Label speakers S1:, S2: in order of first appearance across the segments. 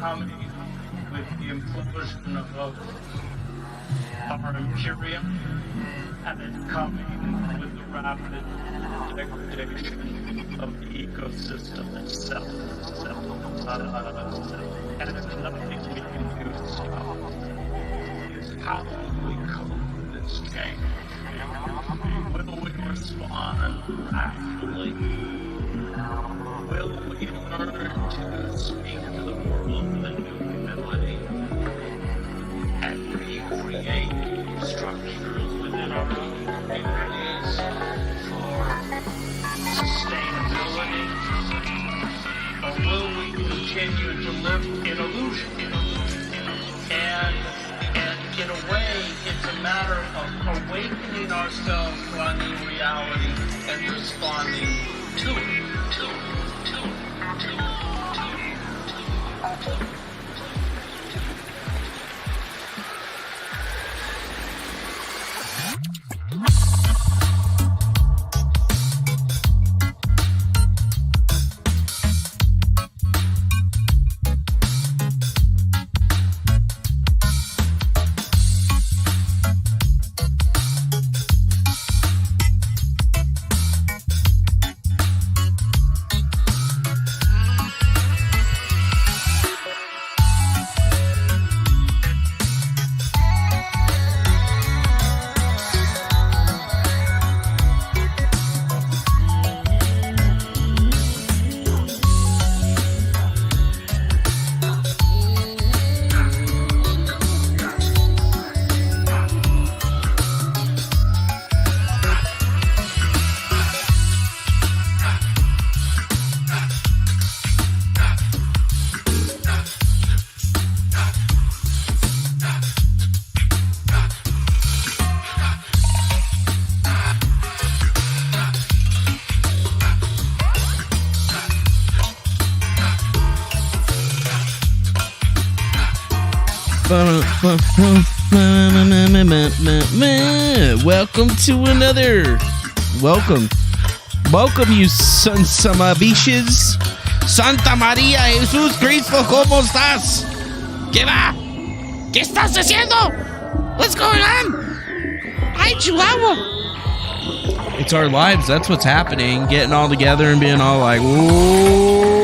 S1: coming with the implosion of our imperium, and it's coming with the rapid degradation of the ecosystem itself. And there's nothing we can do to stop it. It's how we cope with this change. Will we respond rationally? Will we learn to speak to the world with a new humility and recreate structures within our own communities for sustainability? Or will we continue to live in illusion? And in a way, it's a matter of awakening ourselves to our new reality and responding to it.
S2: Welcome to another. Welcome, you biches. Santa María Jesús Cristo, ¿cómo estás? ¿Qué va? ¿Qué estás haciendo? What's going on? Hi, Chihuahua. It's our lives. That's what's happening. Getting all together and being all like, whoa.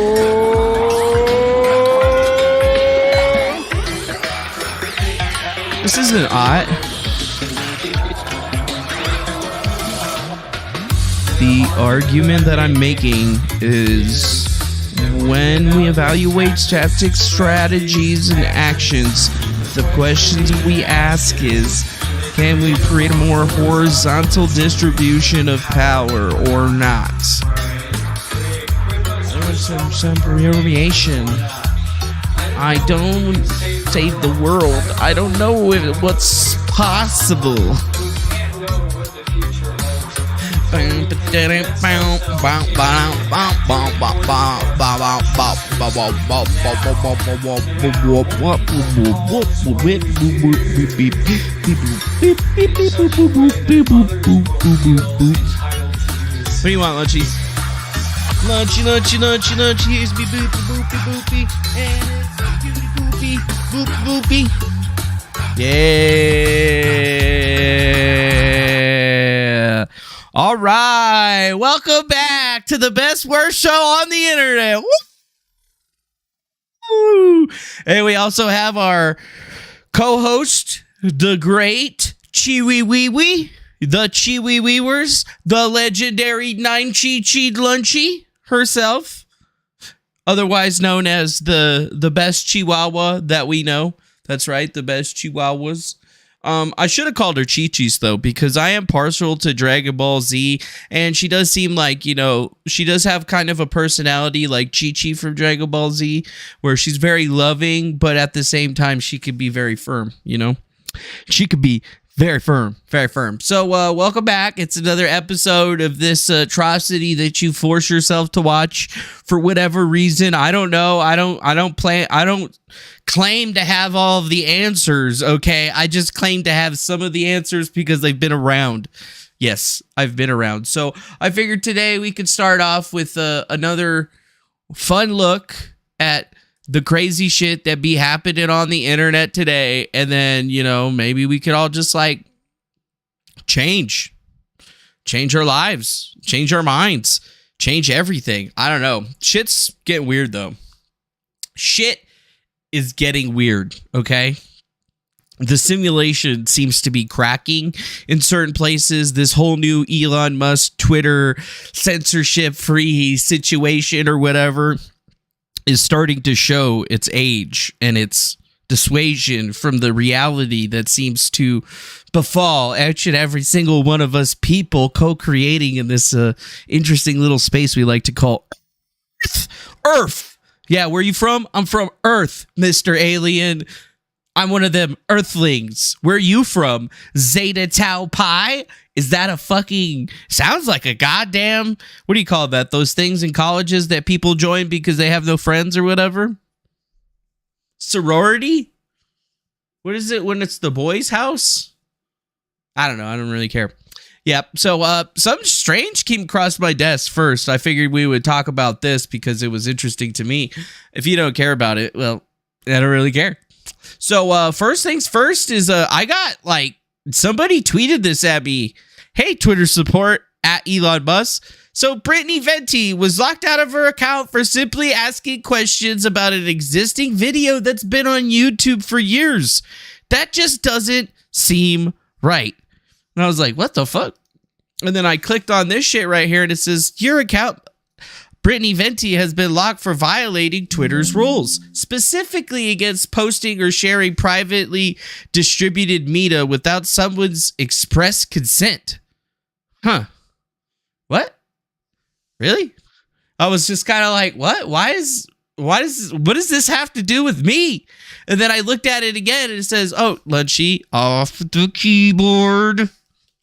S2: This isn't odd. The argument that I'm making is when we evaluate tactics, strategies, and actions, the questions we ask is, can we create a more horizontal distribution of power or not? There was some variation. I don't save the world. I don't know what's possible. What do you want, Lunchy? Lunchy. Here's me boopy. And it's boopy. Yeah. All right. Welcome back to the best worst show on the internet. Woo! And we also have our co-host, the great Chiwi the Chiwi-Weewers, the legendary 9-Chi Lunchy herself, otherwise known as the best Chihuahua that we know. That's right, the best Chihuahuas. I should have called her Chi-Chi's, though, because I am partial to Dragon Ball Z, and she does seem like, she does have kind of a personality like Chi-Chi from Dragon Ball Z, where she's very loving, but at the same time, she could be very firm, She could be very firm. So, welcome back. It's another episode of this atrocity that you force yourself to watch for whatever reason. I don't know. I don't claim to have all of the answers, okay? I just claim to have some of the answers because they've been around. Yes, I've been around. So, I figured today we could start off with another fun look at the crazy shit that be happening on the internet today. And then, maybe we could all just like change our lives, change our minds, change everything. I don't know. Shit's getting weird though. Shit is getting weird. Okay. The simulation seems to be cracking in certain places. This whole new Elon Musk Twitter censorship-free situation or whatever is starting to show its age and its dissuasion from the reality that seems to befall each and every single one of us people co-creating in this interesting little space we like to call Earth. Yeah, where are you from? I'm from Earth, Mr. Alien. I'm one of them Earthlings. Where are you from? Zeta Tau Pi? Is that a fucking... Sounds like a goddamn... What do you call that? Those things in colleges that people join because they have no friends or whatever? Sorority? What is it when it's the boys' house? I don't know. I don't really care. Yep. So something strange came across my desk first. I figured we would talk about this because it was interesting to me. If you don't care about it, well, I don't really care. So first things first is I got like somebody tweeted this at me. Hey, Twitter support at Elon Musk. So Brittany Venti was locked out of her account for simply asking questions about an existing video that's been on YouTube for years. That just doesn't seem right. And I was like, what the fuck? And then I clicked on this shit right here and it says, your account, Brittany Venti, has been locked for violating Twitter's rules, specifically against posting or sharing privately distributed media without someone's express consent. Huh. What? Really? I was just kind of like, what? What does this have to do with me? And then I looked at it again and it says, oh, Lunchy, off the keyboard.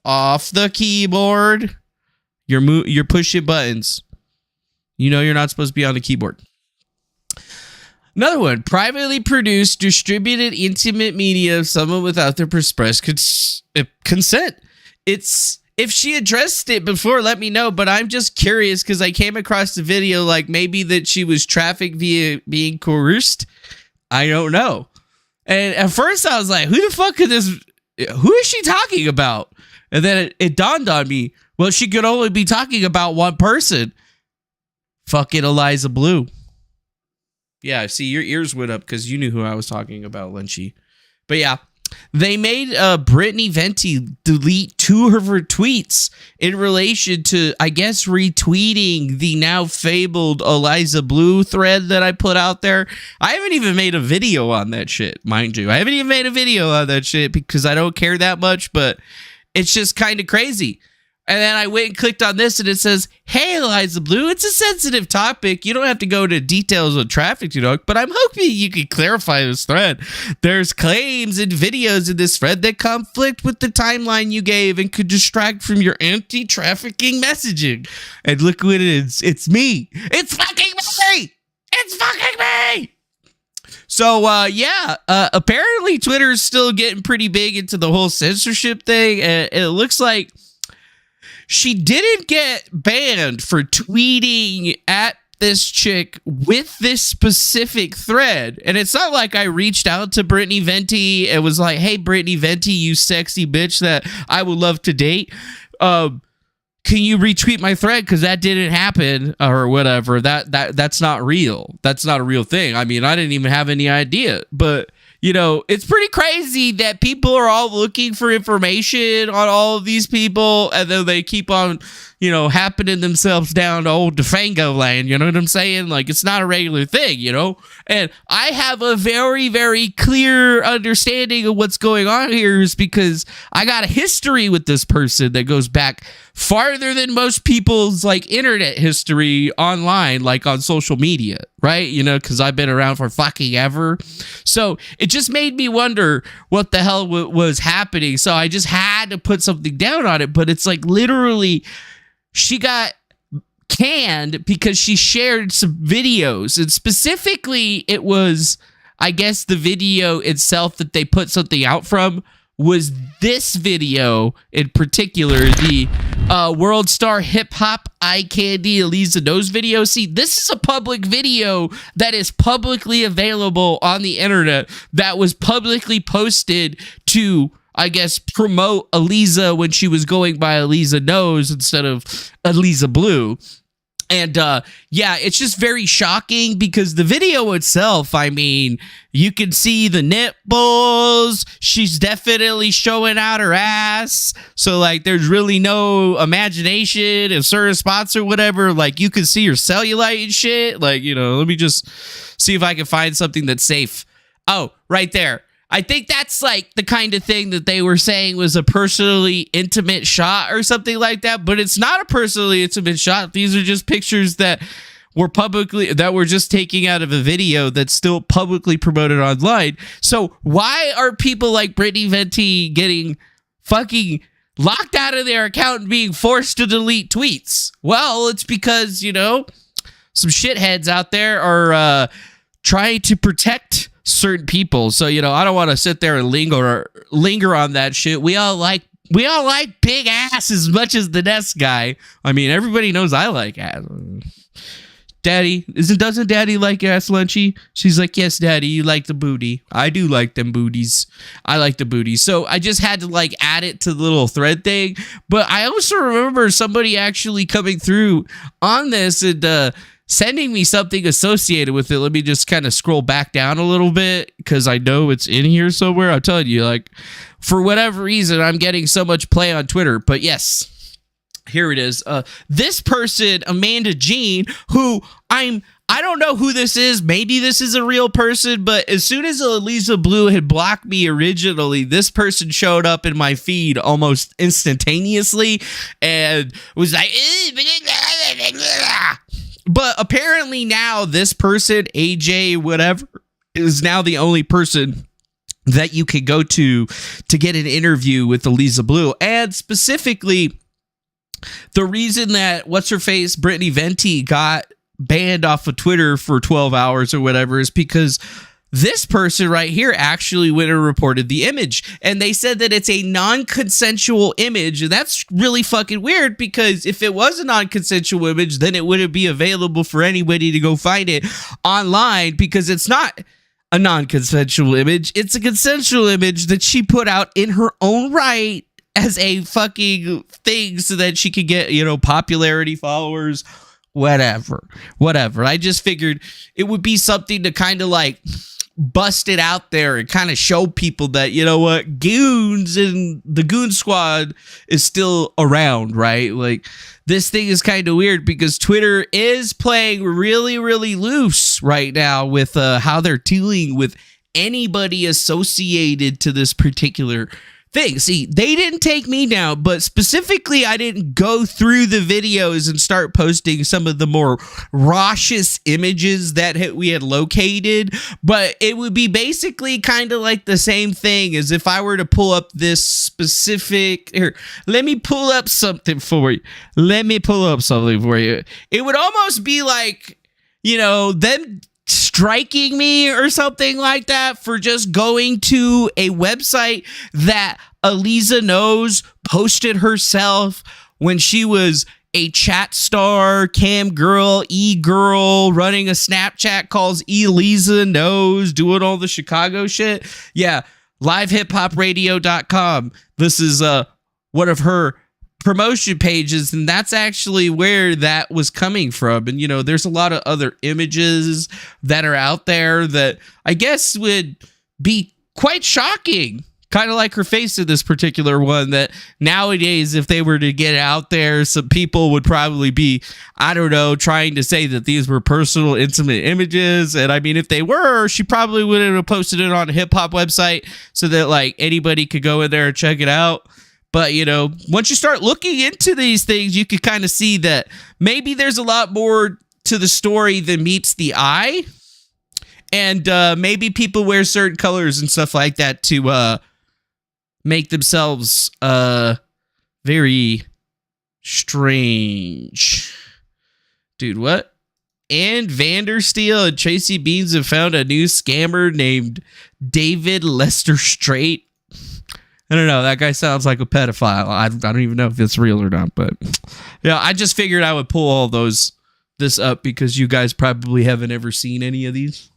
S2: Off the keyboard. You're pushing buttons. You know you're not supposed to be on the keyboard. Another one. Privately produced, distributed intimate media of someone without their express consent. It's... If she addressed it before, let me know, but I'm just curious because I came across the video like maybe that she was trafficked via being coerced. I don't know. And at first I was like, who the fuck could this... Who is she talking about? And then it dawned on me, well, she could only be talking about one person. Fucking Eliza Blue. Yeah, see, your ears went up because you knew who I was talking about, Lynchy. But yeah, they made Brittany Venti delete 2 of her tweets in relation to, I guess, retweeting the now fabled Eliza Blue thread that I put out there. I haven't even made a video on that shit, mind you. I haven't even made a video on that shit because I don't care that much, but it's just kind of crazy. And then I went and clicked on this and it says, hey, Eliza Blue, it's a sensitive topic. You don't have to go to details on traffic, but I'm hoping you can clarify this thread. There's claims and videos in this thread that conflict with the timeline you gave and could distract from your anti-trafficking messaging. And look what it is. It's me. It's fucking me. It's fucking me. So, apparently Twitter's still getting pretty big into the whole censorship thing. And it looks like she didn't get banned for tweeting at this chick with this specific thread. And it's not like I reached out to Brittany Venti and was like, hey, Brittany Venti, you sexy bitch that I would love to date. Can you retweet my thread? Because that didn't happen or whatever. That's not real. That's not a real thing. I mean, I didn't even have any idea. But it's pretty crazy that people are all looking for information on all of these people, and then they keep on, happening themselves down to old Defango land. You know what I'm saying? Like, it's not a regular thing, And I have a very, very clear understanding of what's going on here is because I got a history with this person that goes back farther than most people's, like, internet history online, like on social media, right? Because I've been around for fucking ever. So it just made me wonder what the hell was happening. So I just had to put something down on it. But it's like literally she got canned because she shared some videos. And specifically it was, I guess, the video itself that they put something out from was this video in particular, the World Star Hip Hop Eye Candy Eliza Knows video. See, this is a public video that is publicly available on the internet that was publicly posted to, I guess, promote Eliza when she was going by Eliza Knows instead of Eliza Blue. And yeah, it's just very shocking because the video itself, I mean, you can see the nipples. She's definitely showing out her ass. So like, there's really no imagination in certain spots or whatever. Like, you can see her cellulite and shit. Like, you know, let me just see if I can find something that's safe. Oh, right there. I think that's like the kind of thing that they were saying was a personally intimate shot or something like that, but it's not a personally intimate shot. These are just pictures that were just taking out of a video that's still publicly promoted online. So why are people like Brittany Venti getting fucking locked out of their account and being forced to delete tweets? Well, it's because, you know, some shitheads out there are trying to protect certain people. So, you know, I don't want to sit there and linger on that shit. We all like big ass as much as the next guy. I mean, everybody knows I like ass. Daddy, doesn't Daddy like ass, Lunchy? She's like, yes, Daddy, you like the booty. I do like them booties. I like the booties. So I just had to like add it to the little thread thing. But I also remember somebody actually coming through on this and sending me something associated with it. Let me just kind of scroll back down a little bit because I know it's in here somewhere. I'm telling you, like, for whatever reason, I'm getting so much play on Twitter. But yes, here it is. This person, Amanda Jean, who I don't know who this is. Maybe this is a real person, but as soon as Eliza Blue had blocked me originally, this person showed up in my feed almost instantaneously and was like, but apparently now this person, AJ, whatever, is now the only person that you can go to get an interview with Eliza Blue. And specifically, the reason that what's-her-face, Brittany Venti, got banned off of Twitter for 12 hours or whatever is because this person right here actually went and reported the image, and they said that it's a non-consensual image, and that's really fucking weird because if it was a non-consensual image, then it wouldn't be available for anybody to go find it online because it's not a non-consensual image. It's a consensual image that she put out in her own right as a fucking thing so that she could get, you know, popularity, followers, whatever. I just figured it would be something to kind of like bust it out there and kind of show people that, you know what, goons and the goon squad is still around, right? Like, this thing is kind of weird because Twitter is playing really, really loose right now with how they're dealing with anybody associated to this particular thing. See, they didn't take me down, but specifically I didn't go through the videos and start posting some of the more raucous images that we had located, but it would be basically kind of like the same thing as if I were to pull up this specific here. Let me pull up something for you. It would almost be like, you know, them striking me or something like that for just going to a website that Eliza Knows posted herself when she was a chat star, cam girl, e-girl, running a Snapchat calls Eliza Knows, doing all the Chicago shit. Yeah, livehiphopradio.com. This is one of her promotion pages, and that's actually where that was coming from. And, you know, there's a lot of other images that are out there that I guess would be quite shocking, kind of like her face in this particular one, that nowadays if they were to get out there, some people would probably be, I don't know, trying to say that these were personal, intimate images. And I mean, if they were, she probably wouldn't have posted it on a hip-hop website so that like anybody could go in there and check it out. But, you know, once you start looking into these things, you can kind of see that maybe there's a lot more to the story than meets the eye. And maybe people wear certain colors and stuff like that to make themselves very strange. Dude, what? And Vandersteel and Tracy Beans have found a new scammer named David Lester Straight. I don't know. That guy sounds like a pedophile. I don't even know if it's real or not, but yeah, I just figured I would pull all this up because you guys probably haven't ever seen any of these.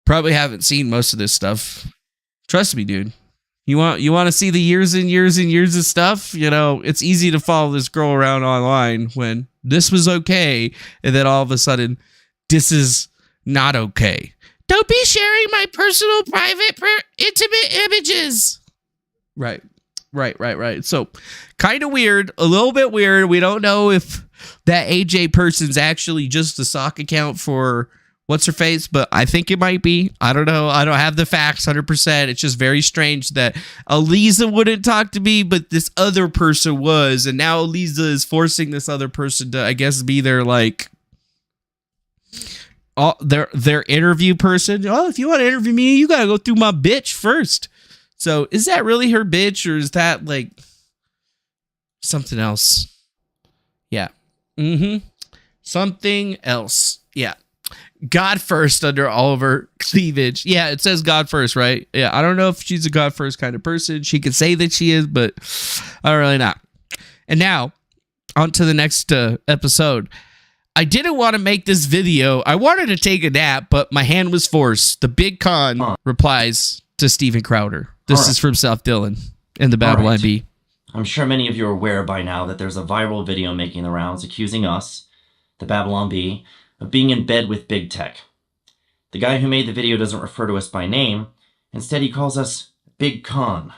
S2: Probably haven't seen most of this stuff. Trust me, dude. You want to see the years and years and years of stuff? You know, it's easy to follow this girl around online when this was okay, and then all of a sudden, this is not okay. Don't be sharing my personal, private, intimate images. Right. So, kind of weird, a little bit weird. We don't know if that AJ person's actually just a sock account for what's her face, but I think it might be. I don't know. I don't have the facts 100%. It's just very strange that Aliza wouldn't talk to me, but this other person was, and now Aliza is forcing this other person to, I guess, be their like. Their interview person. Oh, if you want to interview me, you gotta go through my bitch first. So is that really her bitch, or is that like something else? Yeah. Something else. Yeah. God first under all of her cleavage. Yeah, it says God first, right? Yeah, I don't know if she's a God first kind of person. She could say that she is, but I don't really not. And now, on to the next episode. I didn't want to make this video. I wanted to take a nap, but my hand was forced. The big con replies to Steven Crowder. This is from South Dillon in the Babylon Bee.
S3: I'm sure many of you are aware by now that there's a viral video making the rounds accusing us, the Babylon Bee, of being in bed with big tech. The guy who made the video doesn't refer to us by name. Instead, he calls us Big Con,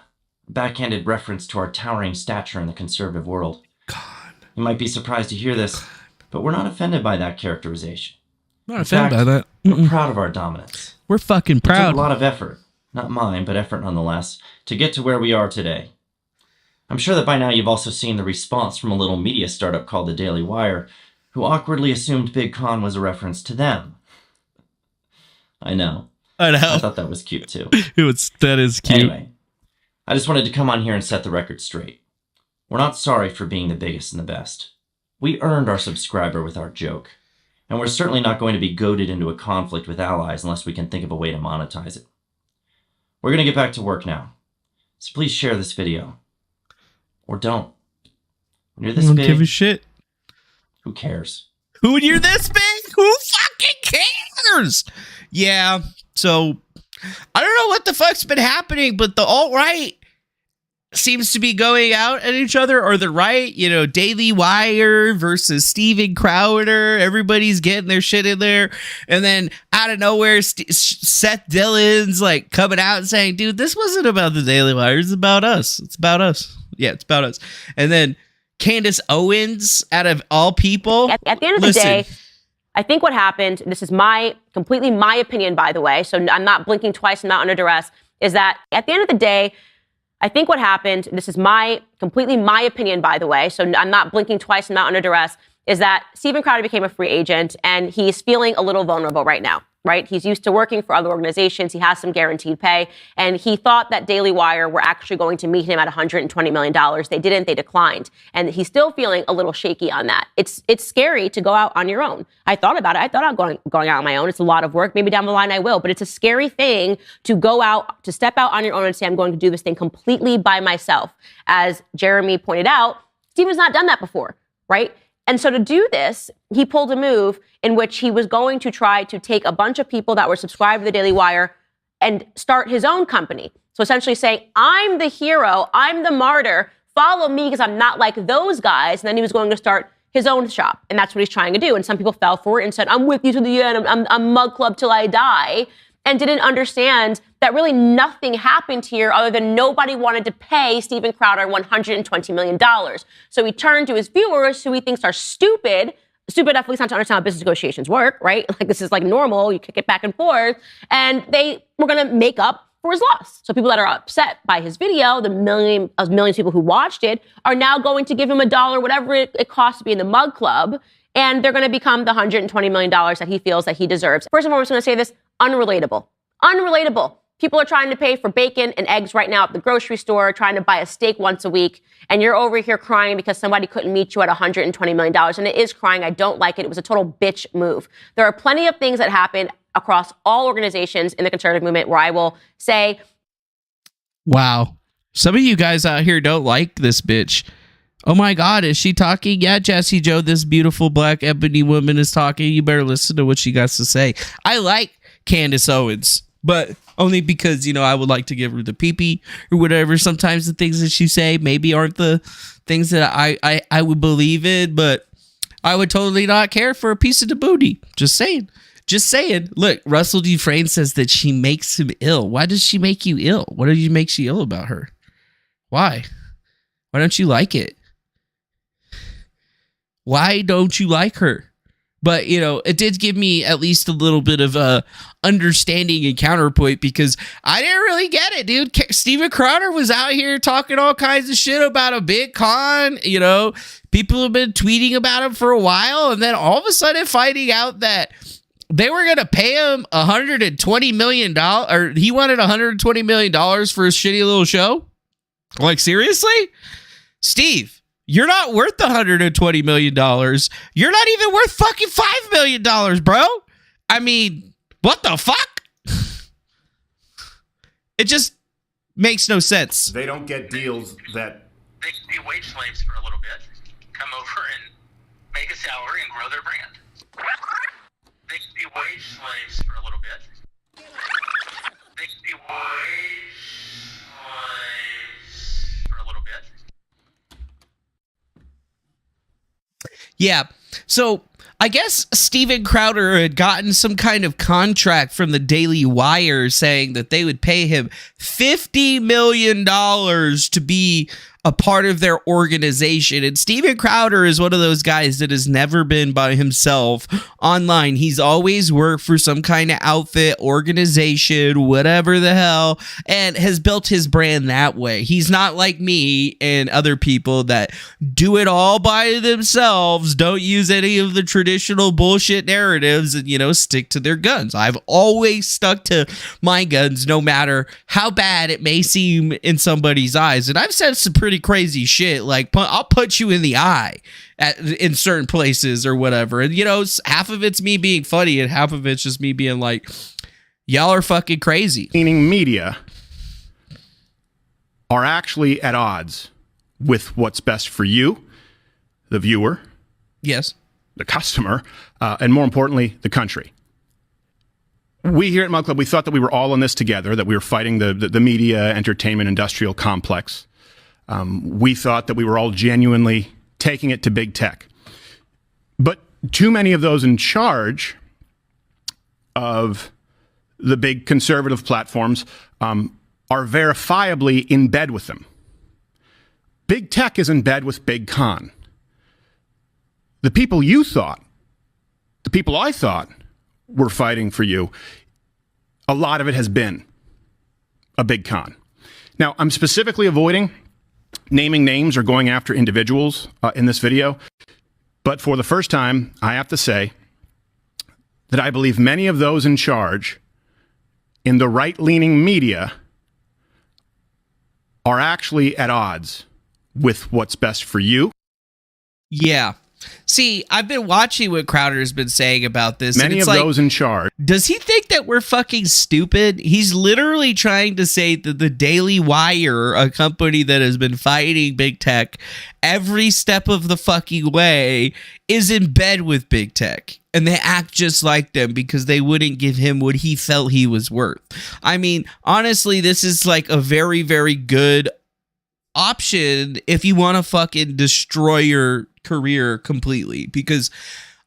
S3: a backhanded reference to our towering stature in the conservative world.
S2: Con.
S3: You might be surprised to hear this, but we're not offended by that characterization.
S2: Not offended by that.
S3: We're proud of our dominance.
S2: We're fucking proud.
S3: It took a lot of effort, not mine, but effort nonetheless, to get to where we are today. I'm sure that by now you've also seen the response from a little media startup called the Daily Wire, who awkwardly assumed Big Con was a reference to them. I know. I thought that was cute too.
S2: That is cute.
S3: Anyway, I just wanted to come on here and set the record straight. We're not sorry for being the biggest and the best. We earned our subscriber with our joke, and we're certainly not going to be goaded into a conflict with allies unless we can think of a way to monetize it. We're going to get back to work now, so please share this video. Or don't. When you're this big,
S2: give a shit.
S3: Who cares?
S2: When you're this big, who fucking cares? Yeah, so I don't know what the fuck's been happening, but the alt-right seems to be going out at each other, or the right, you know, Daily Wire versus Steven Crowder. Everybody's getting their shit in there. And then out of nowhere, Seth Dillon's like coming out and saying, dude, this wasn't about the Daily Wire. It's about us. It's about us. Yeah, it's about us. And then Candace Owens, out of all people.
S4: At the end of the day, I think what happened, this is completely my opinion, by the way, so I'm not blinking twice, I'm not under duress, is that at the end of the day, I think what happened, this is completely my opinion, by the way, so I'm not blinking twice, I'm not under duress, is that Steven Crowder became a free agent and he's feeling a little vulnerable right now, right? He's used to working for other organizations. He has some guaranteed pay. And he thought that Daily Wire were actually going to meet him at $120 million. They didn't. They declined. And he's still feeling a little shaky on that. It's scary to go out on your own. I thought about it. I thought about going out on my own. It's a lot of work. Maybe down the line I will. But it's a scary thing to go out, to step out on your own and say, I'm going to do this thing completely by myself. As Jeremy pointed out, Steven's not done that before, right? And so to do this, he pulled a move in which he was going to try to take a bunch of people that were subscribed to the Daily Wire and start his own company. So essentially saying, I'm the hero, I'm the martyr, follow me because I'm not like those guys. And then he was going to start his own shop. And that's what he's trying to do. And some people fell for it and said, I'm with you to the end, I'm Mug Club till I die. And didn't understand that really nothing happened here other than nobody wanted to pay Steven Crowder $120 million. So he turned to his viewers, who he thinks are stupid enough at least not to understand how business negotiations work, right? Like, this is like normal, you kick it back and forth, and they were gonna make up for his loss. So people that are upset by his video, the millions of people who watched it, are now going to give him $1, whatever it costs to be in the Mug Club, and they're gonna become the $120 million that he feels that he deserves. First of all, I'm just gonna say this, unrelatable. People are trying to pay for bacon and eggs right now at the grocery store, trying to buy a steak once a week, and you're over here crying because somebody couldn't meet you at $120 million. And it is crying. I don't like it. It was a total bitch move. There are plenty of things that happen across all organizations in the conservative movement where I will say,
S2: Wow. Some of you guys out here don't like this bitch. Oh my God, is she talking? Yeah, Jesse Joe, this beautiful black ebony woman is talking. You better listen to what she got to say. I like Candace Owens, but only because, I would like to give her the pee-pee or whatever. Sometimes the things that she say maybe aren't the things that I would believe in, but I would totally not care for a piece of the booty. Just saying. Look, Russell Dufresne says that she makes him ill. Why does she make you ill? What did you make you ill about her? Why? Why don't you like it? Why don't you like her? But, it did give me at least a little bit of understanding and counterpoint, because I didn't really get it, dude. Steven Crowder was out here talking all kinds of shit about a big con. People have been tweeting about him for a while, and then all of a sudden finding out that they were going to pay him $120 million, or he wanted $120 million for his shitty little show. Like, seriously? Steve, you're not worth $120 million. You're not even worth fucking $5 million, bro. I mean, what the fuck? It just makes no sense.
S5: They don't get deals that...
S6: They can be wage slaves for a little bit, come over and make a salary and grow their brand. They can be wage slaves for a little bit. They can be wage slaves for a little bit.
S2: Yeah. So I guess Steven Crowder had gotten some kind of contract from the Daily Wire saying that they would pay him $50 million to be a part of their organization. And Steven Crowder is one of those guys that has never been by himself online. He's always worked for some kind of outfit, organization, whatever the hell, and has built his brand that way. He's not like me and other people that do it all by themselves, don't use any of the traditional bullshit narratives, and, stick to their guns. I've always stuck to my guns, no matter how bad it may seem in somebody's eyes. And I've said some pretty crazy shit, like I'll punch you in the eye in certain places or whatever, and half of it's me being funny and half of it's just me being like, y'all are fucking crazy.
S5: Meaning media are actually at odds with what's best for you, the viewer,
S2: Yes.
S5: the customer, and more importantly, the country. We here at Mug Club, we thought that we were all in this together, that we were fighting the media, entertainment, industrial complex. We thought that we were all genuinely taking it to big tech. But too many of those in charge of the big conservative platforms are verifiably in bed with them. Big tech is in bed with big con. The people you thought, the people I thought were fighting for you, a lot of it has been a big con. Now, I'm specifically avoiding naming names or going after individuals in this video, but for the first time, I have to say that I believe many of those in charge in the right-leaning media are actually at odds with what's best for you.
S2: Yeah. See, I've been watching what Crowder's been saying about this.
S5: Many of those in charge.
S2: Does he think that we're fucking stupid? He's literally trying to say that the Daily Wire, a company that has been fighting big tech every step of the fucking way, is in bed with big tech. And they act just like them because they wouldn't give him what he felt he was worth. I mean, honestly, this is like a very, very good option if you want to fucking destroy your career completely, because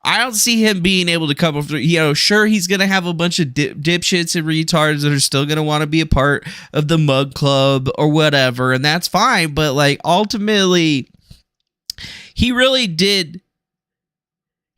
S2: I don't see him being able to come up through, sure, he's going to have a bunch of dipshits and retards that are still going to want to be a part of the Mug Club or whatever, and that's fine, but like ultimately he really did.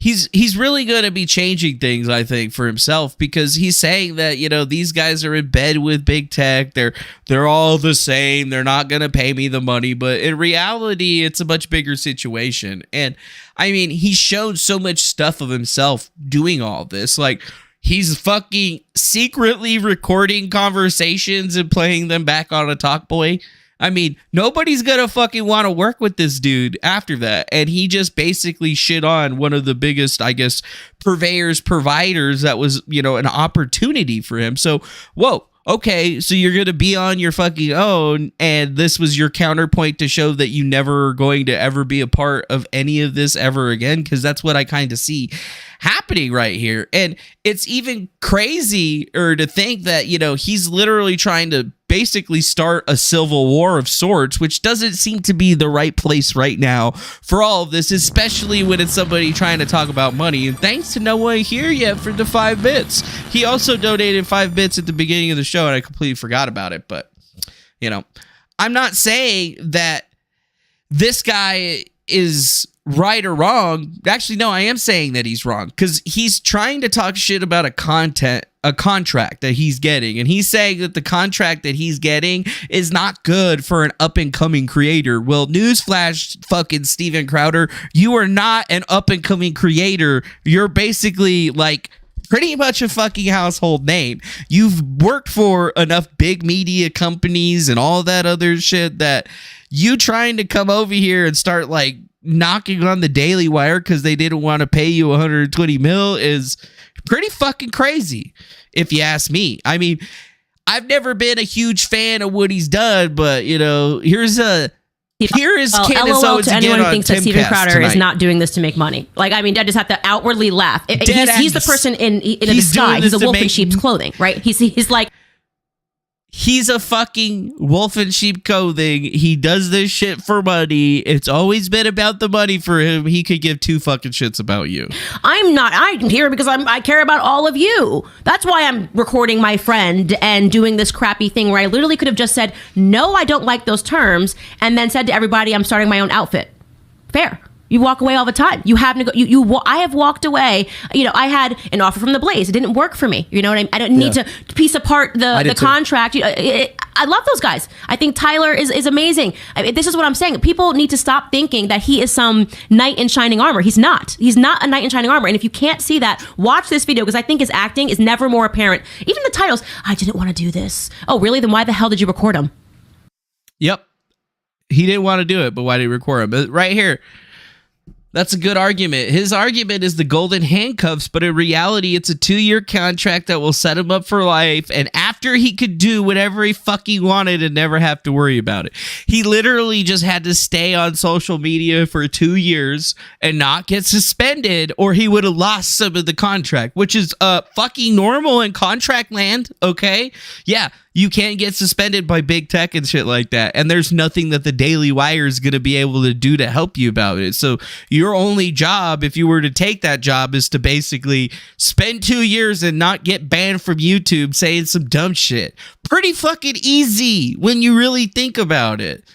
S2: He's really going to be changing things, I think, for himself, because he's saying that, these guys are in bed with big tech. They're all the same. They're not going to pay me the money. But in reality, it's a much bigger situation. And I mean, he's shown so much stuff of himself doing all this. Like, he's fucking secretly recording conversations and playing them back on a Talkboy. I mean, nobody's gonna fucking want to work with this dude after that. And he just basically shit on one of the biggest, I guess, providers that was, an opportunity for him. So, whoa, okay, so you're going to be on your fucking own, and this was your counterpoint to show that you never are going to ever be a part of any of this ever again, because that's what I kind of see happening right here. And it's even crazier to think that, you know, he's literally trying to basically start a civil war of sorts, which doesn't seem to be the right place right now for all of this, especially when it's somebody trying to talk about money. And thanks to no one here yet for the 5 bits. He also donated 5 bits at the beginning of the show, and I completely forgot about it. But, you know, I'm not saying that this guy is right or wrong. Actually, no, I am saying that he's wrong, because he's trying to talk shit about a contract that he's getting, and he's saying that the contract that he's getting is not good for an up-and-coming creator. Well, newsflash, fucking Steven Crowder, you are not an up-and-coming creator. You're basically like pretty much a fucking household name. You've worked for enough big media companies and all that other shit that you trying to come over here and start like knocking on the Daily Wire because they didn't want to pay you 120 mil is pretty fucking crazy, if you ask me. I mean, I've never been a huge fan of what he's done, but you know, here is Candace Owens
S4: to anyone
S2: again
S4: who thinks
S2: on
S4: that Steven
S2: Timcast
S4: Crowder
S2: tonight.
S4: is not doing this to make money. Like, I mean, I just have to outwardly laugh. He's the person in a disguise. He's a wolf in sheep's clothing, right? He's like,
S2: he's a fucking wolf in sheep clothing. He does this shit for money. It's always been about the money for him. He could give 2 fucking shits about you.
S4: I'm here because I care about all of you. That's why I'm recording my friend and doing this crappy thing where I literally could have just said, no, I don't like those terms, and then said to everybody, I'm starting my own outfit. Fair. You walk away all the time. You have I have walked away. You know, I had an offer from the Blaze. It didn't work for me. You know what I mean? I don't need to piece apart the contract. I love those guys. I think Tyler is amazing. I mean, this is what I'm saying. People need to stop thinking that he is some knight in shining armor. He's not. He's not a knight in shining armor. And if you can't see that, watch this video, because I think his acting is never more apparent. Even the titles, I didn't want to do this. Oh, really? Then why the hell did you record him?
S2: Yep. He didn't want to do it, but why did he record him? But right here, that's a good argument. His argument is the golden handcuffs, but in reality, it's a 2-year contract that will set him up for life. And after he could do whatever he fucking wanted and never have to worry about it. He literally just had to stay on social media for 2 years and not get suspended, or he would have lost some of the contract, which is fucking normal in contract land. Okay. Yeah. You can't get suspended by big tech and shit like that. And there's nothing that the Daily Wire is going to be able to do to help you about it. So your only job, if you were to take that job, is to basically spend 2 years and not get banned from YouTube saying some dumb shit. Pretty fucking easy when you really think about it.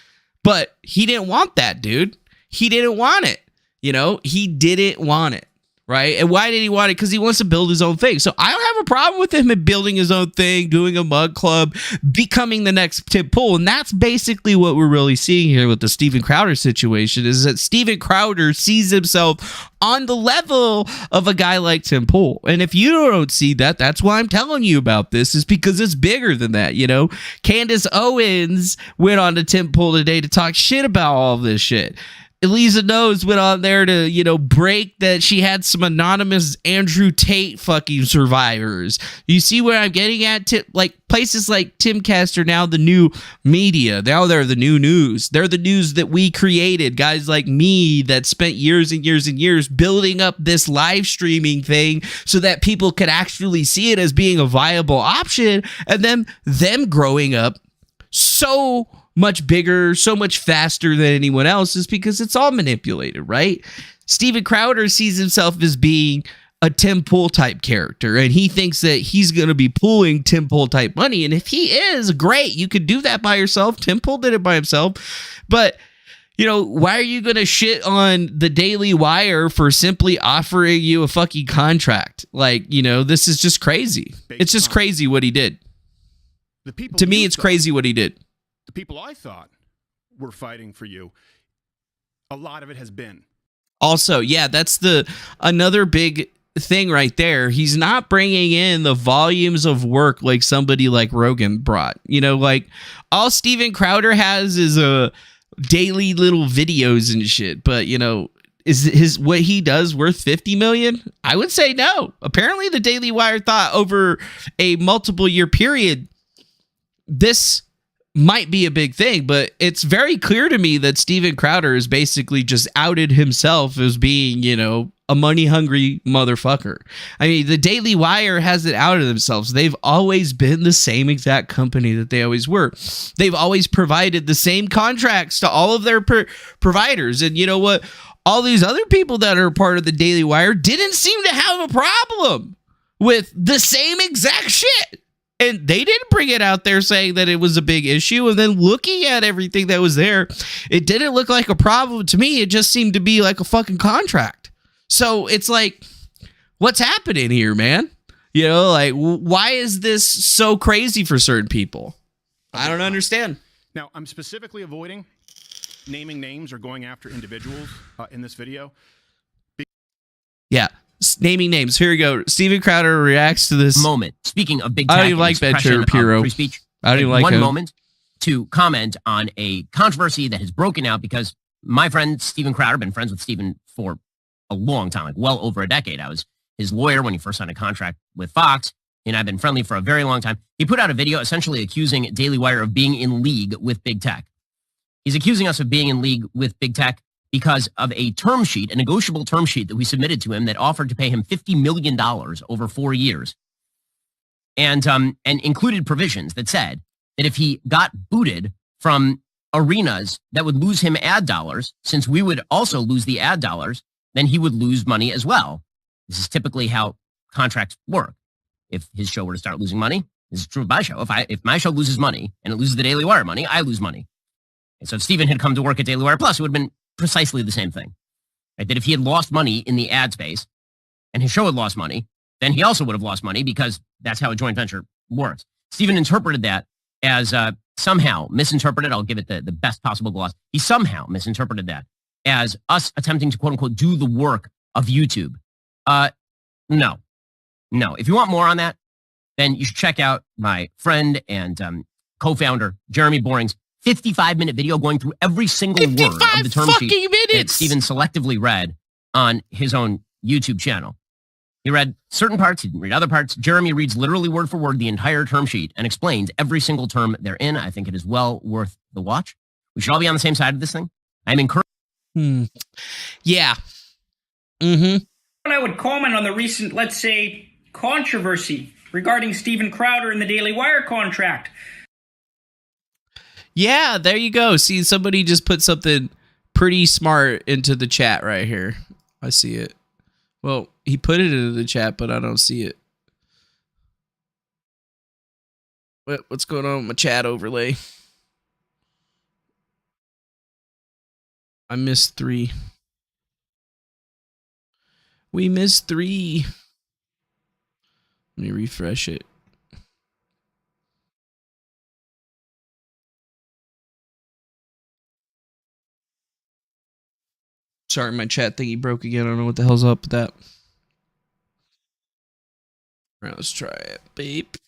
S2: But he didn't want that, dude. He didn't want it. You know, he didn't want it. Right? And why did he want it? Because he wants to build his own thing. So I don't have a problem with him building his own thing, doing a mug club, becoming the next Tim Pool. And that's basically what we're really seeing here with the Steven Crowder situation, is that Steven Crowder sees himself on the level of a guy like Tim Pool. And if you don't see that, that's why I'm telling you about this, is because it's bigger than that. You know, Candace Owens went on to Tim Pool today to talk shit about all of this shit. Elisa Knows went on there to, you know, break that she had some anonymous Andrew Tate fucking survivors. You see where I'm getting at? Like, places like Timcast are now the new media. Now they're the new news. They're the news that we created. Guys like me that spent years and years and years building up this live streaming thing so that people could actually see it as being a viable option, and then them growing up so much bigger, so much faster than anyone else, is because it's all manipulated, right? Steven Crowder sees himself as being a Tim Pool type character, and he thinks that he's going to be pulling Tim Pool type money. And if he is, great, you could do that by yourself. Tim Pool did it by himself. But, you know, why are you going to shit on the Daily Wire for simply offering you a fucking contract? Like, you know, this is just crazy. It's just crazy what he did. To me, it's crazy what he did.
S5: The people I thought were fighting for you, a lot of it has been.
S2: Also, yeah, that's another big thing right there. He's not bringing in the volumes of work like somebody like Rogan brought. You know, like, all Steven Crowder has is a daily little videos and shit. But, you know, is what he does worth 50 million? I would say no. Apparently the Daily Wire thought over a multiple year period this might be a big thing, but it's very clear to me that Steven Crowder has basically just outed himself as being, you know, a money-hungry motherfucker. I mean, the Daily Wire hasn't outed themselves. They've always been the same exact company that they always were. They've always provided the same contracts to all of their providers. And you know what? All these other people that are part of the Daily Wire didn't seem to have a problem with the same exact shit. And they didn't bring it out there saying that it was a big issue. And then looking at everything that was there, it didn't look like a problem to me. It just seemed to be like a fucking contract. So it's like, what's happening here, man? You know, like, why is this so crazy for certain people? I don't understand.
S5: Now, I'm specifically avoiding naming names or going after individuals in this video.
S2: Yeah. Naming names. Here we go. Steven Crowder reacts to this
S7: moment. Speaking of big tech,
S2: I don't even like Ben Shapiro.
S7: Free speech.
S2: I don't even like
S7: one
S2: him.
S7: moment to comment on a controversy that has broken out because my friend Steven Crowder, been friends with Steven for a long time, like well over a decade. I was his lawyer when he first signed a contract with Fox, and I've been friendly for a very long time. He put out a video essentially accusing Daily Wire of being in league with big tech. He's accusing us of being in league with big tech because of a term sheet, a negotiable term sheet that we submitted to him that offered to pay him $50 million over 4 years. And included provisions that said that if he got booted from arenas that would lose him ad dollars, since we would also lose the ad dollars, then he would lose money as well. This is typically how contracts work. If his show were to start losing money, this is true of my show. If my show loses money and it loses the Daily Wire money, I lose money. And so if Steven had come to work at Daily Wire Plus, it would have been precisely the same thing. Right? That if he had lost money in the ad space and his show had lost money, then he also would have lost money because that's how a joint venture works. Steven interpreted that as somehow misinterpreted. I'll give it the best possible gloss. He somehow misinterpreted that as us attempting to, quote unquote, do the work of YouTube. No. If you want more on that, then you should check out my friend and co-founder, Jeremy Boring's 55-minute video going through every single word of the term sheet that Steven selectively read on his own YouTube channel. He read certain parts, he didn't read other parts. Jeremy reads literally word for word the entire term sheet and explains every single term therein. I think it is well worth the watch. We should all be on the same side of this thing. I'm encouraged.
S2: Yeah. Mm-hmm.
S8: I would comment on the recent, let's say, controversy regarding Steven Crowder and the Daily Wire contract.
S2: Yeah, there you go. See, somebody just put something pretty smart into the chat right here. I see it. Well, he put it into the chat, but I don't see it. What's going on with my chat overlay? I missed 3. We missed 3. Let me refresh it. Sorry, my chat thingy broke again. I don't know what the hell's up with that. All right, let's try it. Beep.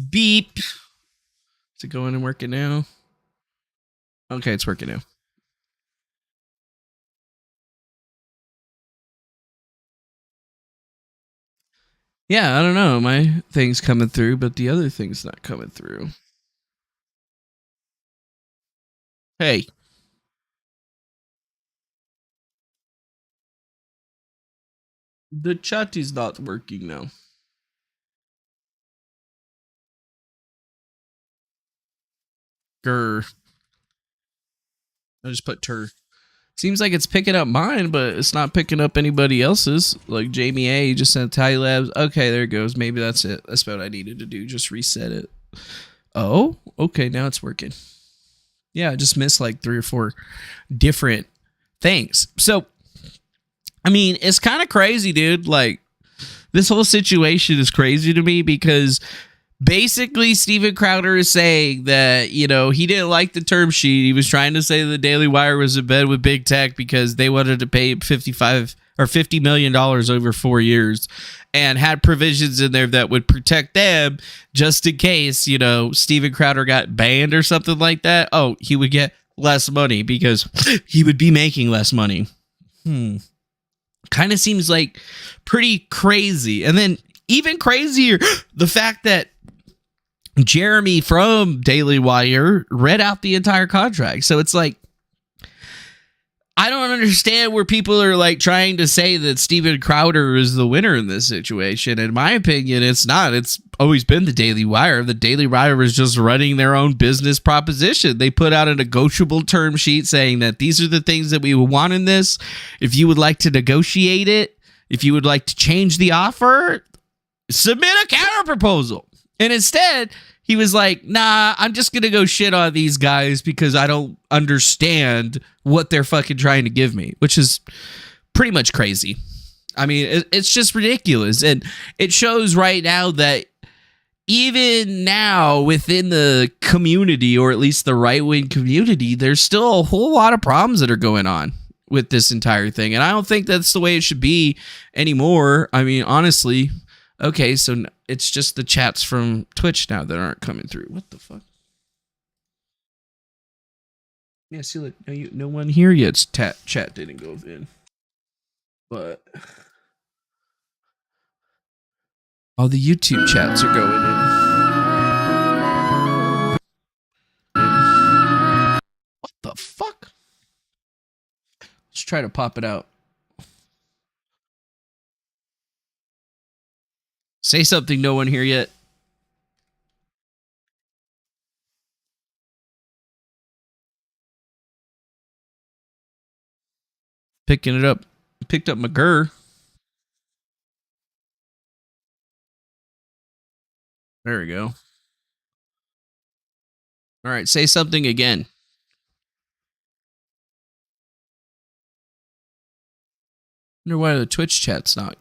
S2: Beep. Is it going and working now? Okay, it's working now. Yeah, I don't know. My thing's coming through, but the other thing's not coming through. Hey. The chat is not working now. Grr. I just put tur. Seems like it's picking up mine, but it's not picking up anybody else's. Like Jamie A just sent Tally Labs. Okay, there it goes. Maybe that's it. That's what I needed to do. Just reset it. Oh, okay. Now it's working. Yeah, I just missed like 3 or 4 different things. So, I mean, it's kind of crazy, dude. Like, this whole situation is crazy to me because basically Steven Crowder is saying that, you know, he didn't like the term sheet. He was trying to say the Daily Wire was in bed with big tech because they wanted to pay $50 million over 4 years and had provisions in there that would protect them just in case, you know, Steven Crowder got banned or something like that. Oh, he would get less money because he would be making less money. Kind of seems like pretty crazy. And then even crazier, the fact that Jeremy from Daily Wire read out the entire contract. So it's like, I don't understand where people are like trying to say that Steven Crowder is the winner in this situation. In my opinion, it's not. It's always been the Daily Wire. The Daily Wire is just running their own business proposition. They put out a negotiable term sheet saying that these are the things that we want in this. If you would like to negotiate it, if you would like to change the offer, submit a counter proposal. And instead, he was like, nah, I'm just going to go shit on these guys because I don't understand what they're fucking trying to give me, which is pretty much crazy. I mean, it's just ridiculous. And it shows right now that even now within the community, or at least the right-wing community, there's still a whole lot of problems that are going on with this entire thing. And I don't think that's the way it should be anymore. I mean, honestly, okay, so it's just the chats from Twitch now that aren't coming through. What the fuck? Yeah, see, look, no one here yet. Chat didn't go in. But all the YouTube chats are going in. What the fuck? Let's try to pop it out. Say something, no one here yet. Picking it up. Picked up McGurr. There we go. All right, say something again. Wonder why the Twitch chat's not.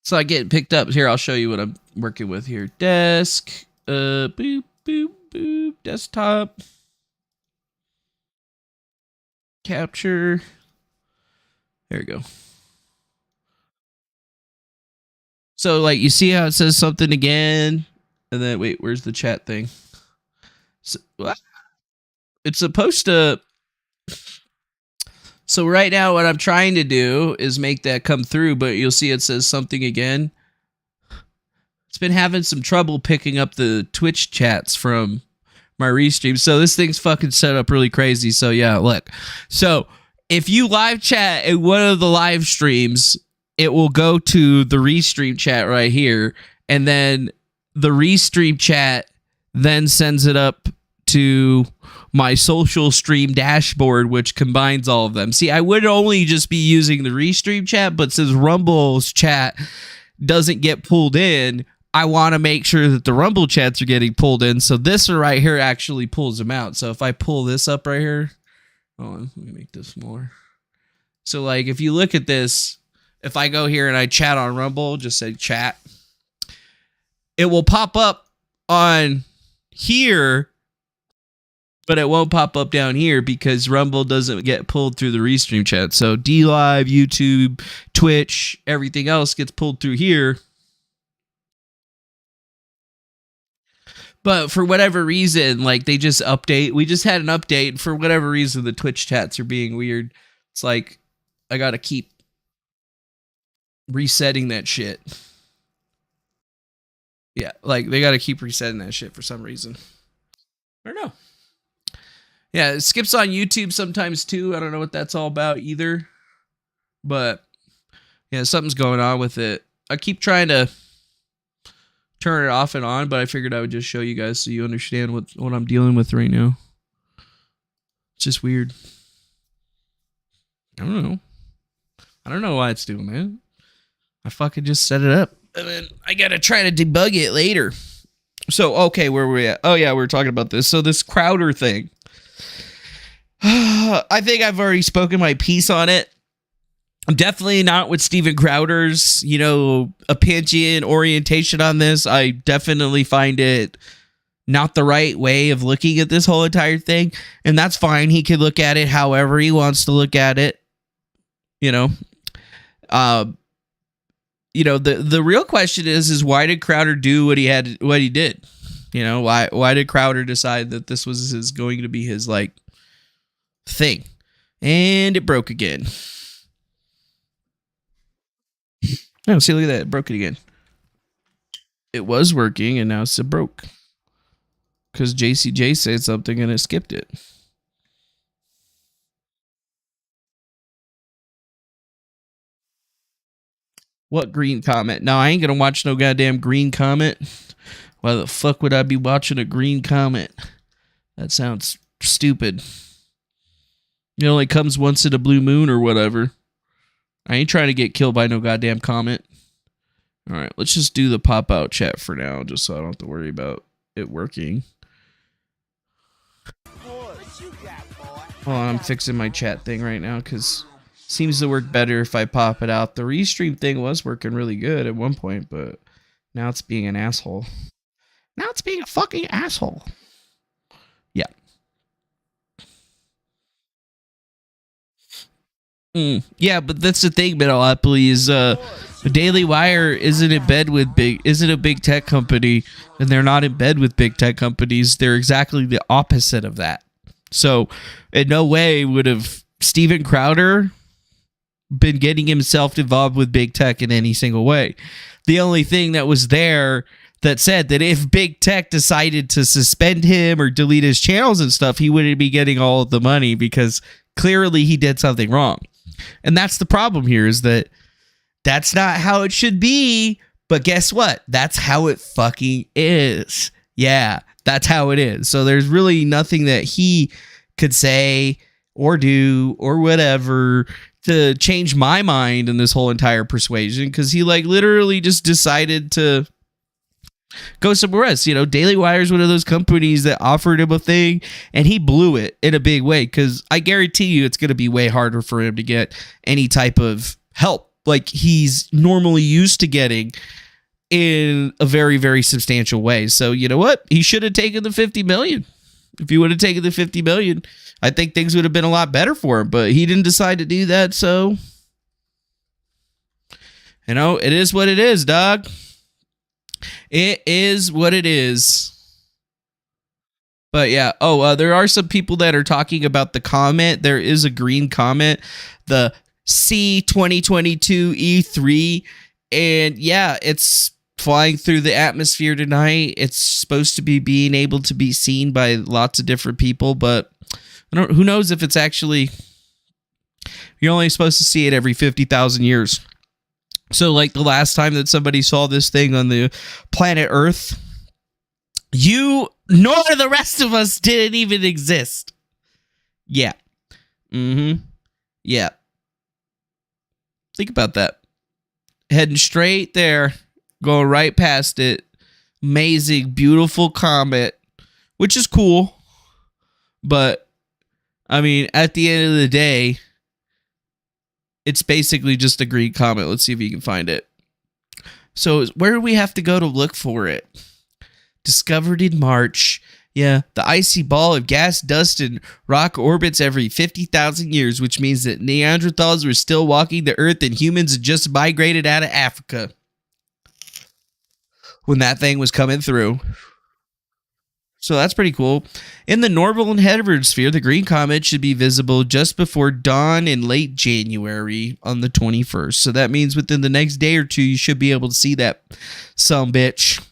S2: It's not getting picked up. Here, I'll show you what I'm working with here. Desk. Boop, boop, boop. Desktop. Capture. There we go. So, like, you see how it says something again? And then, wait, where's the chat thing? So, what? It's supposed to... So right now, what I'm trying to do is make that come through, but you'll see it says something again. It's been having some trouble picking up the Twitch chats from my restream. So this thing's fucking set up really crazy. So yeah, look. So if you live chat in one of the live streams, it will go to the restream chat right here. And then the restream chat then sends it up to my social stream dashboard, which combines all of them. See, I would only just be using the restream chat, but since Rumble's chat doesn't get pulled in, I want to make sure that the Rumble chats are getting pulled in. So this right here actually pulls them out. So if I pull this up right here, hold on, let me make this smaller. So like, if you look at this, if I go here and I chat on Rumble, just say chat, it will pop up on here, but it won't pop up down here because Rumble doesn't get pulled through the restream chat. So DLive, YouTube, Twitch, everything else gets pulled through here. But for whatever reason, like they just update. We just had an update. And for whatever reason, the Twitch chats are being weird. It's like I got to keep resetting that shit. Yeah, like they got to keep resetting that shit for some reason. I don't know. Yeah, it skips on YouTube sometimes too. I don't know what that's all about either. But yeah, something's going on with it. I keep trying to turn it off and on, but I figured I would just show you guys so you understand what I'm dealing with right now. It's just weird. I don't know. I don't know why it's doing that. I fucking just set it up. And then I gotta try to debug it later. So, okay, where were we at? Oh yeah, we were talking about this. So this Crowder thing. I think I've already spoken my piece on it. I'm definitely not with Steven Crowder's, opinion, orientation on this. I definitely find it not the right way of looking at this whole entire thing. And that's fine. He can look at it however he wants to look at it. The real question is why did Crowder do what he did? Why did Crowder decide that this was going to be his thing? And it broke again. Oh, see, look at that. It broke it again. it was working and now it's broke. Because JCJ said something and it skipped it. What green comment? No, I ain't gonna watch no goddamn green comment. Why the fuck would I be watching a green comment? That sounds stupid. It only comes once in a blue moon or whatever. I ain't trying to get killed by no goddamn comment. Alright, let's just do the pop-out chat for now, just so I don't have to worry about it working. Well, I'm fixing my chat thing right now, because it seems to work better if I pop it out. The restream thing was working really good at one point, but now it's being an asshole. Now it's being a fucking asshole. Yeah. Yeah, but that's the thing, Metalopoly, is the Daily Wire isn't in bed with isn't a big tech company, and they're not in bed with big tech companies. They're exactly the opposite of that. So, in no way would have Steven Crowder been getting himself involved with big tech in any single way. The only thing that was there that said that if big tech decided to suspend him or delete his channels and stuff, he wouldn't be getting all of the money because clearly he did something wrong. And that's the problem here, is that that's not how it should be. But guess what? That's how it fucking is. Yeah, that's how it is. So there's really nothing that he could say or do or whatever to change my mind in this whole entire persuasion, because he like literally just decided to go somewhere else. You know, Daily Wire is one of those companies that offered him a thing and he blew it in a big way, because I guarantee you it's going to be way harder for him to get any type of help like he's normally used to getting in a very, very substantial way. So you know what? He should have taken the 50 million. If he would have taken the 50 million, I think things would have been a lot better for him, but he didn't decide to do that. So, you know, it is what it is, dog. It is what it is. But yeah, there are some people that are talking about the comment. There is a green comment, the C 2022 E3, and yeah, it's flying through the atmosphere tonight. It's supposed to be being able to be seen by lots of different people, but who knows if it's actually, you're only supposed to see it every 50,000 years. So like the last time that somebody saw this thing on the planet Earth, you nor the rest of us didn't even exist. Yeah. Yeah. Think about that. Heading straight there, going right past it. Amazing, beautiful comet, which is cool. But, I mean, at the end of the day, it's basically just a green comet. Let's see if you can find it. So, where do we have to go to look for it? Discovered in March. Yeah, the icy ball of gas, dust, and rock orbits every 50,000 years, which means that Neanderthals were still walking the Earth and humans had just migrated out of Africa when that thing was coming through. So that's pretty cool. In the northern hemisphere, the green comet should be visible just before dawn in late January on the 21st. So that means within the next day or two, you should be able to see that sumbitch.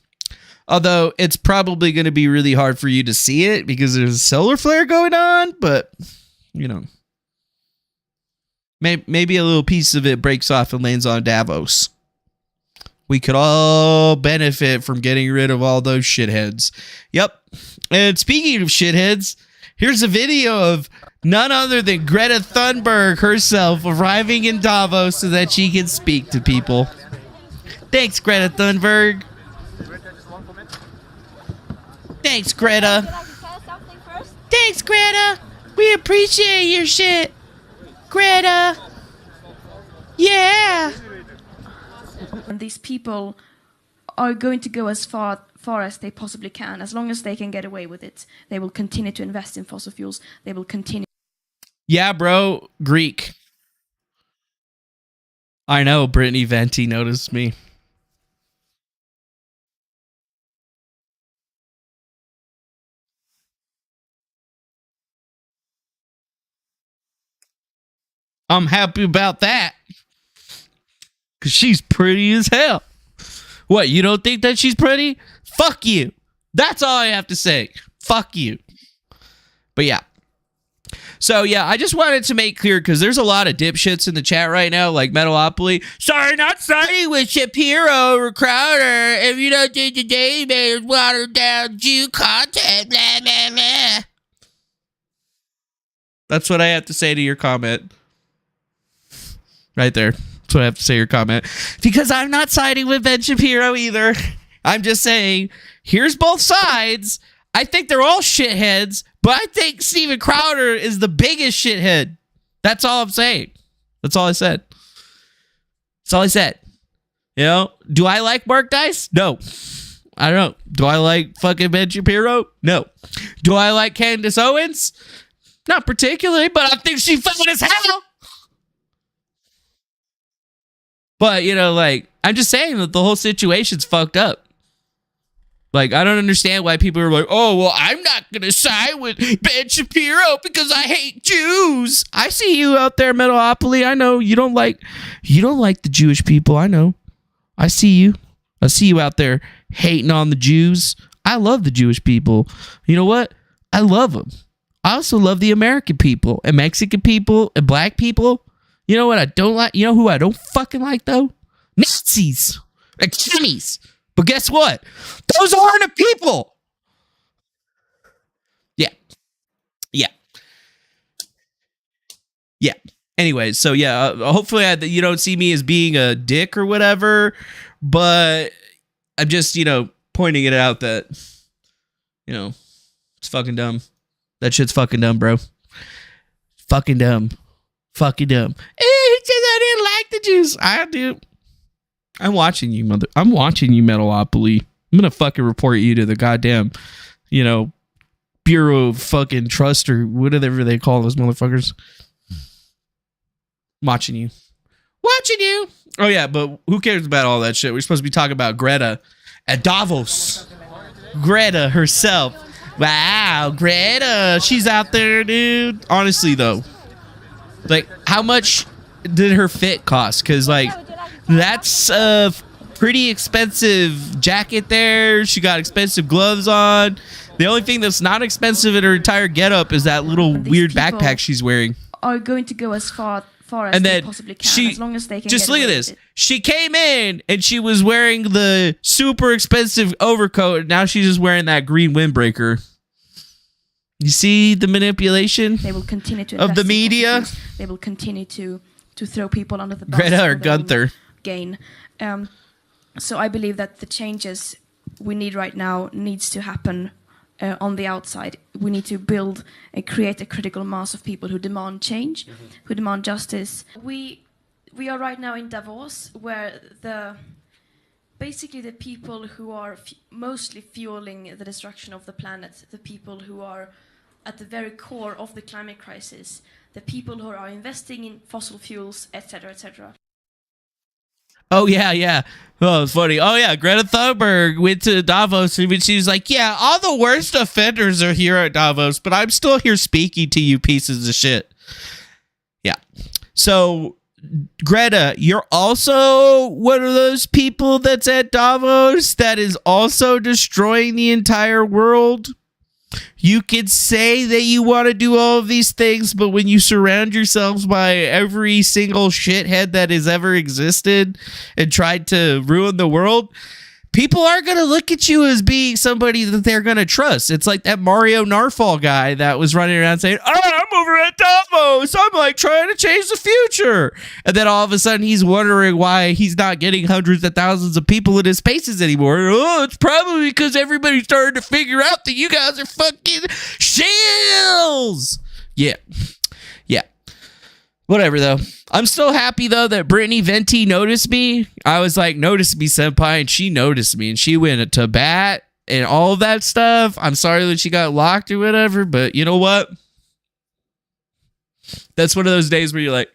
S2: Although it's probably going to be really hard for you to see it because there's a solar flare going on. But, you know, maybe a little piece of it breaks off and lands on Davos. We could all benefit from getting rid of all those shitheads. Yep. And speaking of shitheads, here's a video of none other than Greta Thunberg herself arriving in Davos so that she can speak to people. Thanks, Greta Thunberg. Thanks, Greta. Thanks, Greta. We appreciate your shit. Greta. Yeah.
S9: And these people are going to go as far as they possibly can. As long as they can get away with it, they will continue to invest in fossil fuels. They will continue.
S2: Yeah, bro. Greek. I know Brittany Venti noticed me. I'm happy about that. Because she's pretty as hell. What, you don't think that she's pretty? Fuck you. That's all I have to say. Fuck you. But yeah. So yeah, I just wanted to make clear because there's a lot of dipshits in the chat right now, like Metalopoly. Sorry, not siding with Shapiro or Crowder. If you don't think the Daily Mail is watered down Jew content, blah, blah, blah. That's what I have to say to your comment. Right there. That's what I have to say to your comment. Because I'm not siding with Ben Shapiro either. I'm just saying, here's both sides. I think they're all shitheads, but I think Steven Crowder is the biggest shithead. That's all I'm saying. That's all I said. That's all I said. You know, do I like Mark Dice? No. I don't know. Do I like fucking Ben Shapiro? No. Do I like Candace Owens? Not particularly, but I think she's fun as hell. But, you know, like, I'm just saying that the whole situation's fucked up. Like, I don't understand why people are like, oh, well, I'm not going to side with Ben Shapiro because I hate Jews. I see you out there, Metalopoly. I know you don't like the Jewish people. I know. I see you. I see you out there hating on the Jews. I love the Jewish people. You know what? I love them. I also love the American people and Mexican people and black people. You know what I don't like? You know who I don't fucking like, though? Nazis and commies. But guess what? Those aren't a people. Yeah. Yeah. Yeah. Anyways, so yeah, hopefully you don't see me as being a dick or whatever, but I'm just, you know, pointing it out that, you know, it's fucking dumb. That shit's fucking dumb, bro. Fucking dumb. Fucking dumb. He says I didn't like the Jews. I do. I'm watching you, Metalopoly. I'm gonna fucking report you to the goddamn, you know, Bureau of fucking Trust or whatever they call those motherfuckers. Watching you. Oh yeah, but who cares about all that shit? We're supposed to be talking about Greta at Davos. Greta herself. Wow, Greta. She's out there, dude. Honestly, though. Like, how much did her fit cost? Because, like, that's a pretty expensive jacket there. She got expensive gloves on. The only thing that's not expensive in her entire getup is that little weird backpack she's wearing.
S9: Are going to go as far as
S2: and
S9: they
S2: then
S9: possibly can, as long as they can.
S2: Just
S9: get
S2: look at
S9: away
S2: this.
S9: with it.
S2: She came in and she was wearing the super expensive overcoat. And now she's just wearing that green windbreaker. You see the manipulation?
S9: They will continue to
S2: of the
S9: invest in
S2: media.
S9: prostitutes. They will continue to throw people under the bus.
S2: Greta or
S9: for their own
S2: Gunther.
S9: Gain. So I believe that the changes we need right now needs to happen on the outside. We need to build and create a critical mass of people who demand change, who demand justice. We are right now in Davos, where basically the people who are mostly fueling the destruction of the planet, the people who are at the very core of the climate crisis, the people who are investing in fossil fuels, etc., etc.
S2: Oh, yeah. Oh, it's funny. Oh, yeah. Greta Thunberg went to Davos and she was like, yeah, all the worst offenders are here at Davos, but I'm still here speaking to you pieces of shit. Yeah. So, Greta, you're also one of those people that's at Davos that is also destroying the entire world. You could say that you want to do all of these things, but when you surround yourselves by every single shithead that has ever existed and tried to ruin the world, people are going to look at you as being somebody that they're going to trust. It's like that Mario Narfall guy that was running around saying, oh, I'm over at Davos. I'm like trying to change the future. And then all of a sudden he's wondering why he's not getting hundreds of thousands of people in his spaces anymore. Oh, it's probably because everybody's starting to figure out that you guys are fucking shills. Yeah. Whatever, though. I'm still happy, though, that Brittany Venti noticed me. I was like, notice me, senpai, and she noticed me, and she went to bat and all of that stuff. I'm sorry that she got locked or whatever, but you know what? That's one of those days where you're like,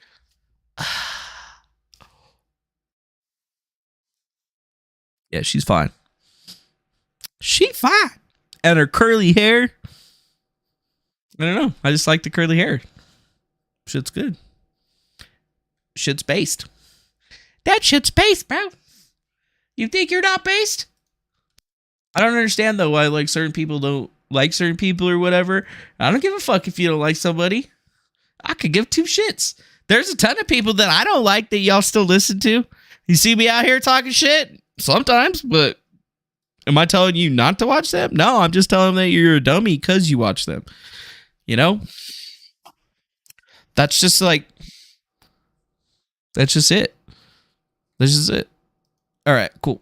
S2: yeah, she's fine. She's fine. And her curly hair. I don't know. I just like the curly hair. Shit's good. Shit's based. That shit's based, bro. You think you're not based? I don't understand though why like certain people don't like certain people or whatever. I don't give a fuck if you don't like somebody. I could give two shits. There's a ton of people that I don't like that y'all still listen to. You see me out here talking shit sometimes, but am I telling you not to watch them? No, I'm just telling them that you're a dummy because you watch them. You know? That's just it. That's just it. All right, cool.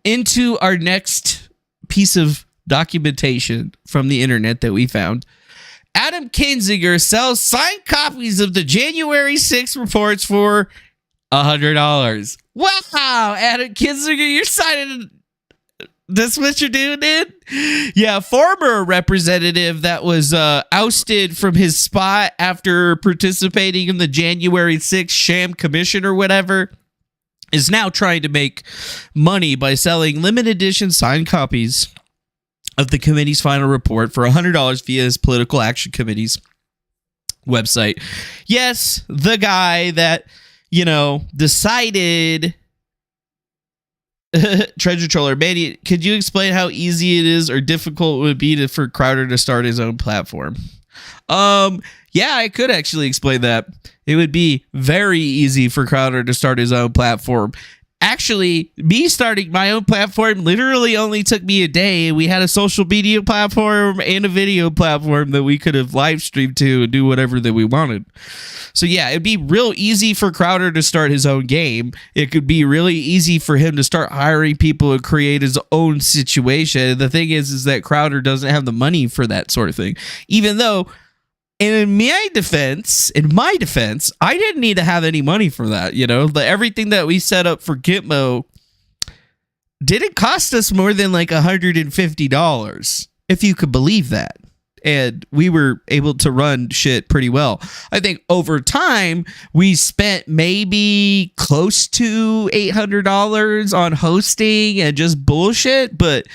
S2: Into our next piece of documentation from the internet that we found. Adam Kinzinger sells signed copies of the January 6th reports for $100. Wow, Adam Kinzinger, you're signing. That's what you're doing, dude? Yeah, former representative that was ousted from his spot after participating in the January 6th sham commission or whatever is now trying to make money by selling limited edition signed copies of the committee's final report for $100 via his political action committee's website. Yes, the guy that, decided... Treasure Troller, Manny, could you explain how easy it is or difficult it would be for Crowder to start his own platform? Yeah, I could actually explain that. It would be very easy for Crowder to start his own platform. Actually, me starting my own platform literally only took me a day. We had a social media platform and a video platform that we could have live streamed to and do whatever that we wanted. So yeah, it'd be real easy for Crowder to start his own game. It could be really easy for him to start hiring people and create his own situation. The thing is that Crowder doesn't have the money for that sort of thing. Even though, in my defense, I didn't need to have any money for that. Everything that we set up for Gitmo didn't cost us more than like $150, if you could believe that. And we were able to run shit pretty well. I think over time, we spent maybe close to $800 on hosting and just bullshit, but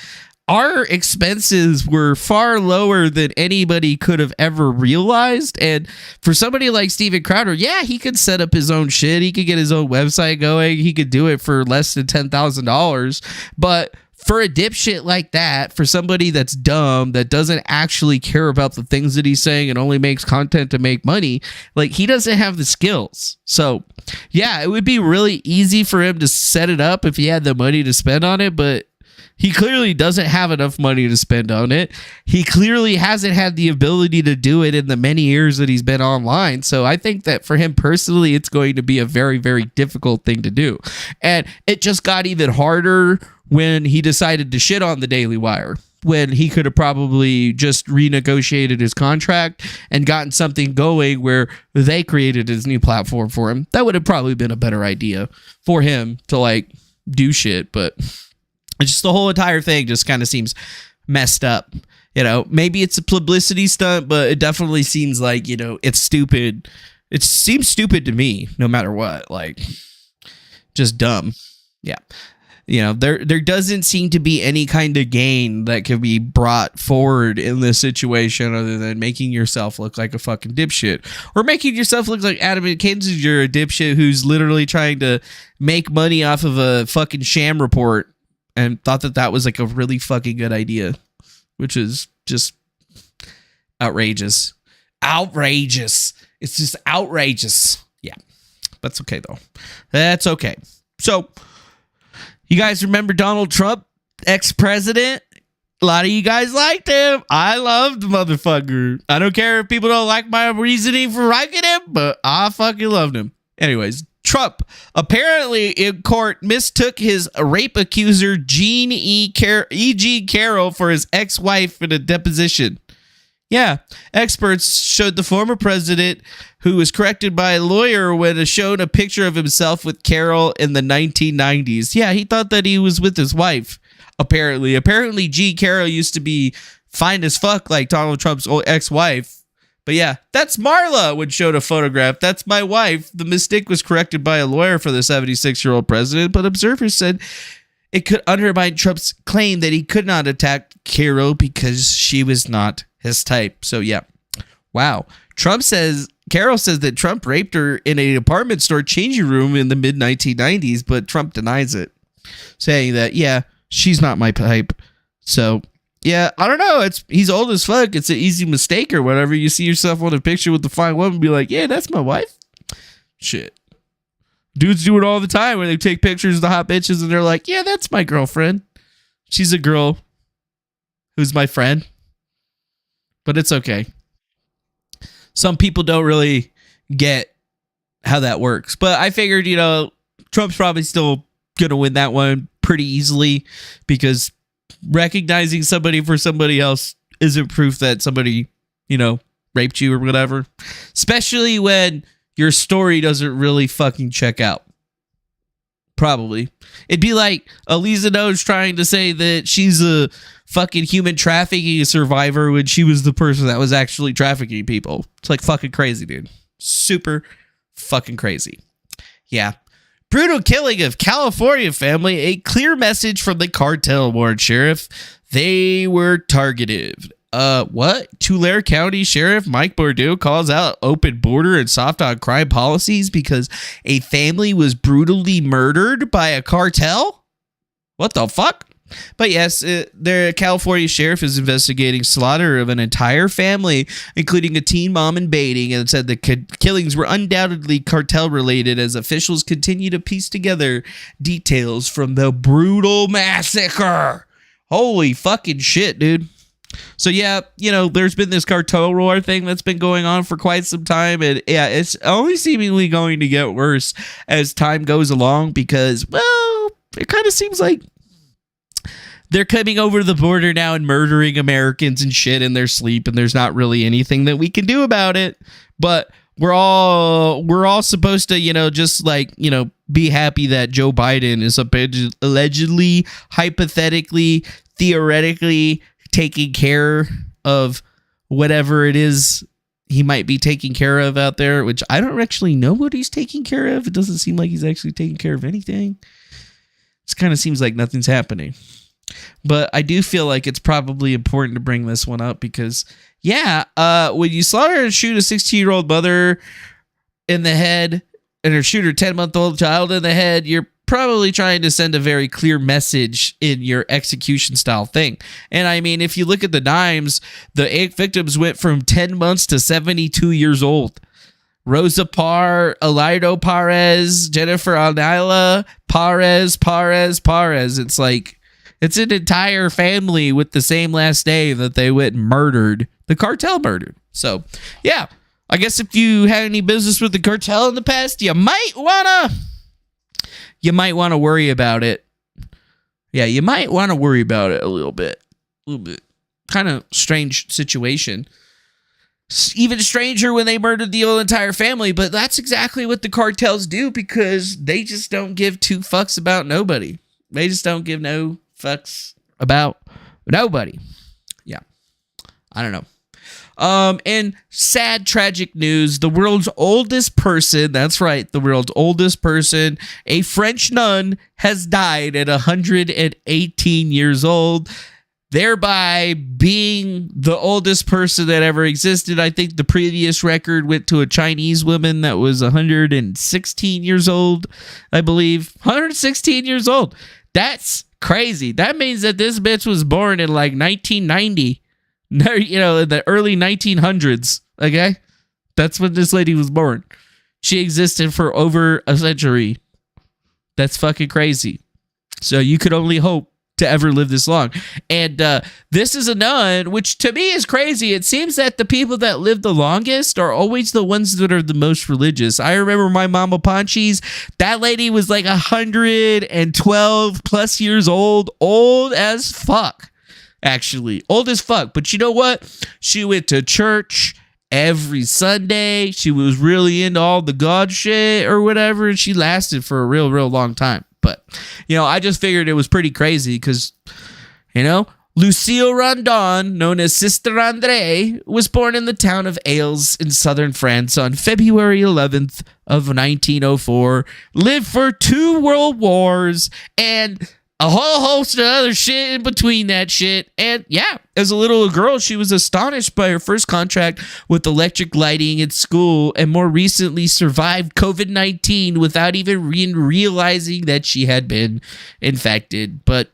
S2: our expenses were far lower than anybody could have ever realized. And for somebody like Steven Crowder, yeah, he could set up his own shit. He could get his own website going. He could do it for less than $10,000. But for a dipshit like that, for somebody that's dumb, that doesn't actually care about the things that he's saying and only makes content to make money, like, he doesn't have the skills. So, yeah, it would be really easy for him to set it up if he had the money to spend on it, but he clearly doesn't have enough money to spend on it. He clearly hasn't had the ability to do it in the many years that he's been online. So I think that for him personally, it's going to be a very, very difficult thing to do. And it just got even harder when he decided to shit on the Daily Wire, when he could have probably just renegotiated his contract and gotten something going where they created his new platform for him. That would have probably been a better idea for him to do shit, but it's just the whole entire thing just kind of seems messed up. Maybe it's a publicity stunt, but it definitely seems like, it's stupid. It seems stupid to me, no matter what. Just dumb. Yeah. There doesn't seem to be any kind of gain that can be brought forward in this situation other than making yourself look like a fucking dipshit, or making yourself look like Adam Kinzinger, a dipshit who's literally trying to make money off of a fucking sham report and thought that was like a really fucking good idea, which is just outrageous. It's just outrageous. Yeah. That's okay though. That's okay. So, you guys remember Donald Trump, ex-president? A lot of you guys liked him. I loved the motherfucker. I don't care if people don't like my reasoning for liking him, but I fucking loved him. Anyways, Trump apparently in court mistook his rape accuser Jean E. Carroll for his ex-wife in a deposition. Yeah, experts showed the former president, who was corrected by a lawyer when shown a picture of himself with Carroll in the 1990s. Yeah, he thought that he was with his wife, apparently. Apparently, G. Carroll used to be fine as fuck like Donald Trump's old ex-wife. But yeah, that's Marla when showed a photograph. That's my wife. The mistake was corrected by a lawyer for the 76-year-old president, but observers said it could undermine Trump's claim that he could not attack Carroll because she was not his type. So yeah. Wow. Carroll says that Trump raped her in a department store changing room in the mid-1990s, but Trump denies it. saying that, yeah, she's not my type. So, yeah, I don't know. He's old as fuck. It's an easy mistake or whatever. You see yourself on a picture with the fine woman, be like, yeah, that's my wife. Shit. Dudes do it all the time where they take pictures of the hot bitches and they're like, yeah, that's my girlfriend. She's a girl who's my friend. But it's okay. Some people don't really get how that works. But I figured, Trump's probably still going to win that one pretty easily because recognizing somebody for somebody else isn't proof that somebody, raped you or whatever. Especially when your story doesn't really fucking check out. Probably. It'd be like Eliza Knows trying to say that she's a fucking human trafficking survivor when she was the person that was actually trafficking people. It's like fucking crazy, dude. Super fucking crazy. Yeah. Brutal killing of California family. A clear message from the cartel, warned sheriff. They were targeted. What? Tulare County Sheriff Mike Bordeaux calls out open border and soft on crime policies because a family was brutally murdered by a cartel? What the fuck? But yes, the California sheriff is investigating slaughter of an entire family, including a teen mom and baby, and said the killings were undoubtedly cartel related as officials continue to piece together details from the brutal massacre. Holy fucking shit, dude. So yeah, there's been this cartel war thing that's been going on for quite some time, and yeah, it's only seemingly going to get worse as time goes along because, well, it kind of seems like they're coming over the border now and murdering Americans and shit in their sleep, and there's not really anything that we can do about it. But we're all supposed to, just like, be happy that Joe Biden is allegedly, hypothetically, theoretically taking care of whatever it is he might be taking care of out there, which I don't actually know what he's taking care of. It doesn't seem like he's actually taking care of anything. It kind of seems like nothing's happening. But I do feel like it's probably important to bring this one up because, yeah, when you slaughter and shoot a 16-year-old mother in the head and shoot her 10-month-old child in the head, you're probably trying to send a very clear message in your execution style thing. And I mean, if you look at the dimes, the 8 victims went from 10 months to 72 years old. Rosa Parr, Elido Perez, Jennifer Anila, Perez. It's like, it's an entire family with the same last name that they went and murdered. The cartel murdered. So, yeah, I guess if you had any business with the cartel in the past, you might want to worry about it. Yeah, you might want to worry about it a little bit. Kind of strange situation. Even stranger when they murdered the whole entire family, but that's exactly what the cartels do because they just don't give two fucks about nobody. They just don't give no fucks about nobody. Yeah. I don't know. And sad, tragic news. The world's oldest person, that's right, the world's oldest person, a French nun, has died at 118 years old, thereby being the oldest person that ever existed. I think the previous record went to a Chinese woman that was 116 years old, I believe. 116 years old. That's crazy. That means that this bitch was born in like 1990. In the early 1900s. Okay? That's when this lady was born. She existed for over a century. That's fucking crazy. So you could only hope to ever live this long. And this is a nun, which to me is crazy. It seems that the people that live the longest are always the ones that are the most religious. I remember my mama Panchis. That lady was like 112 plus years old as fuck. Actually, old as fuck. But you know what? She went to church every Sunday. She was really into all the God shit or whatever, and she lasted for a real long time. But, I just figured it was pretty crazy because, Lucille Rondon, known as Sister Andre, was born in the town of Ailes in southern France on February 11th of 1904, lived for 2 world wars, and a whole host of other shit in between that shit. And yeah, as a little girl, she was astonished by her first contract with electric lighting at school, and more recently survived COVID-19 without even realizing that she had been infected. But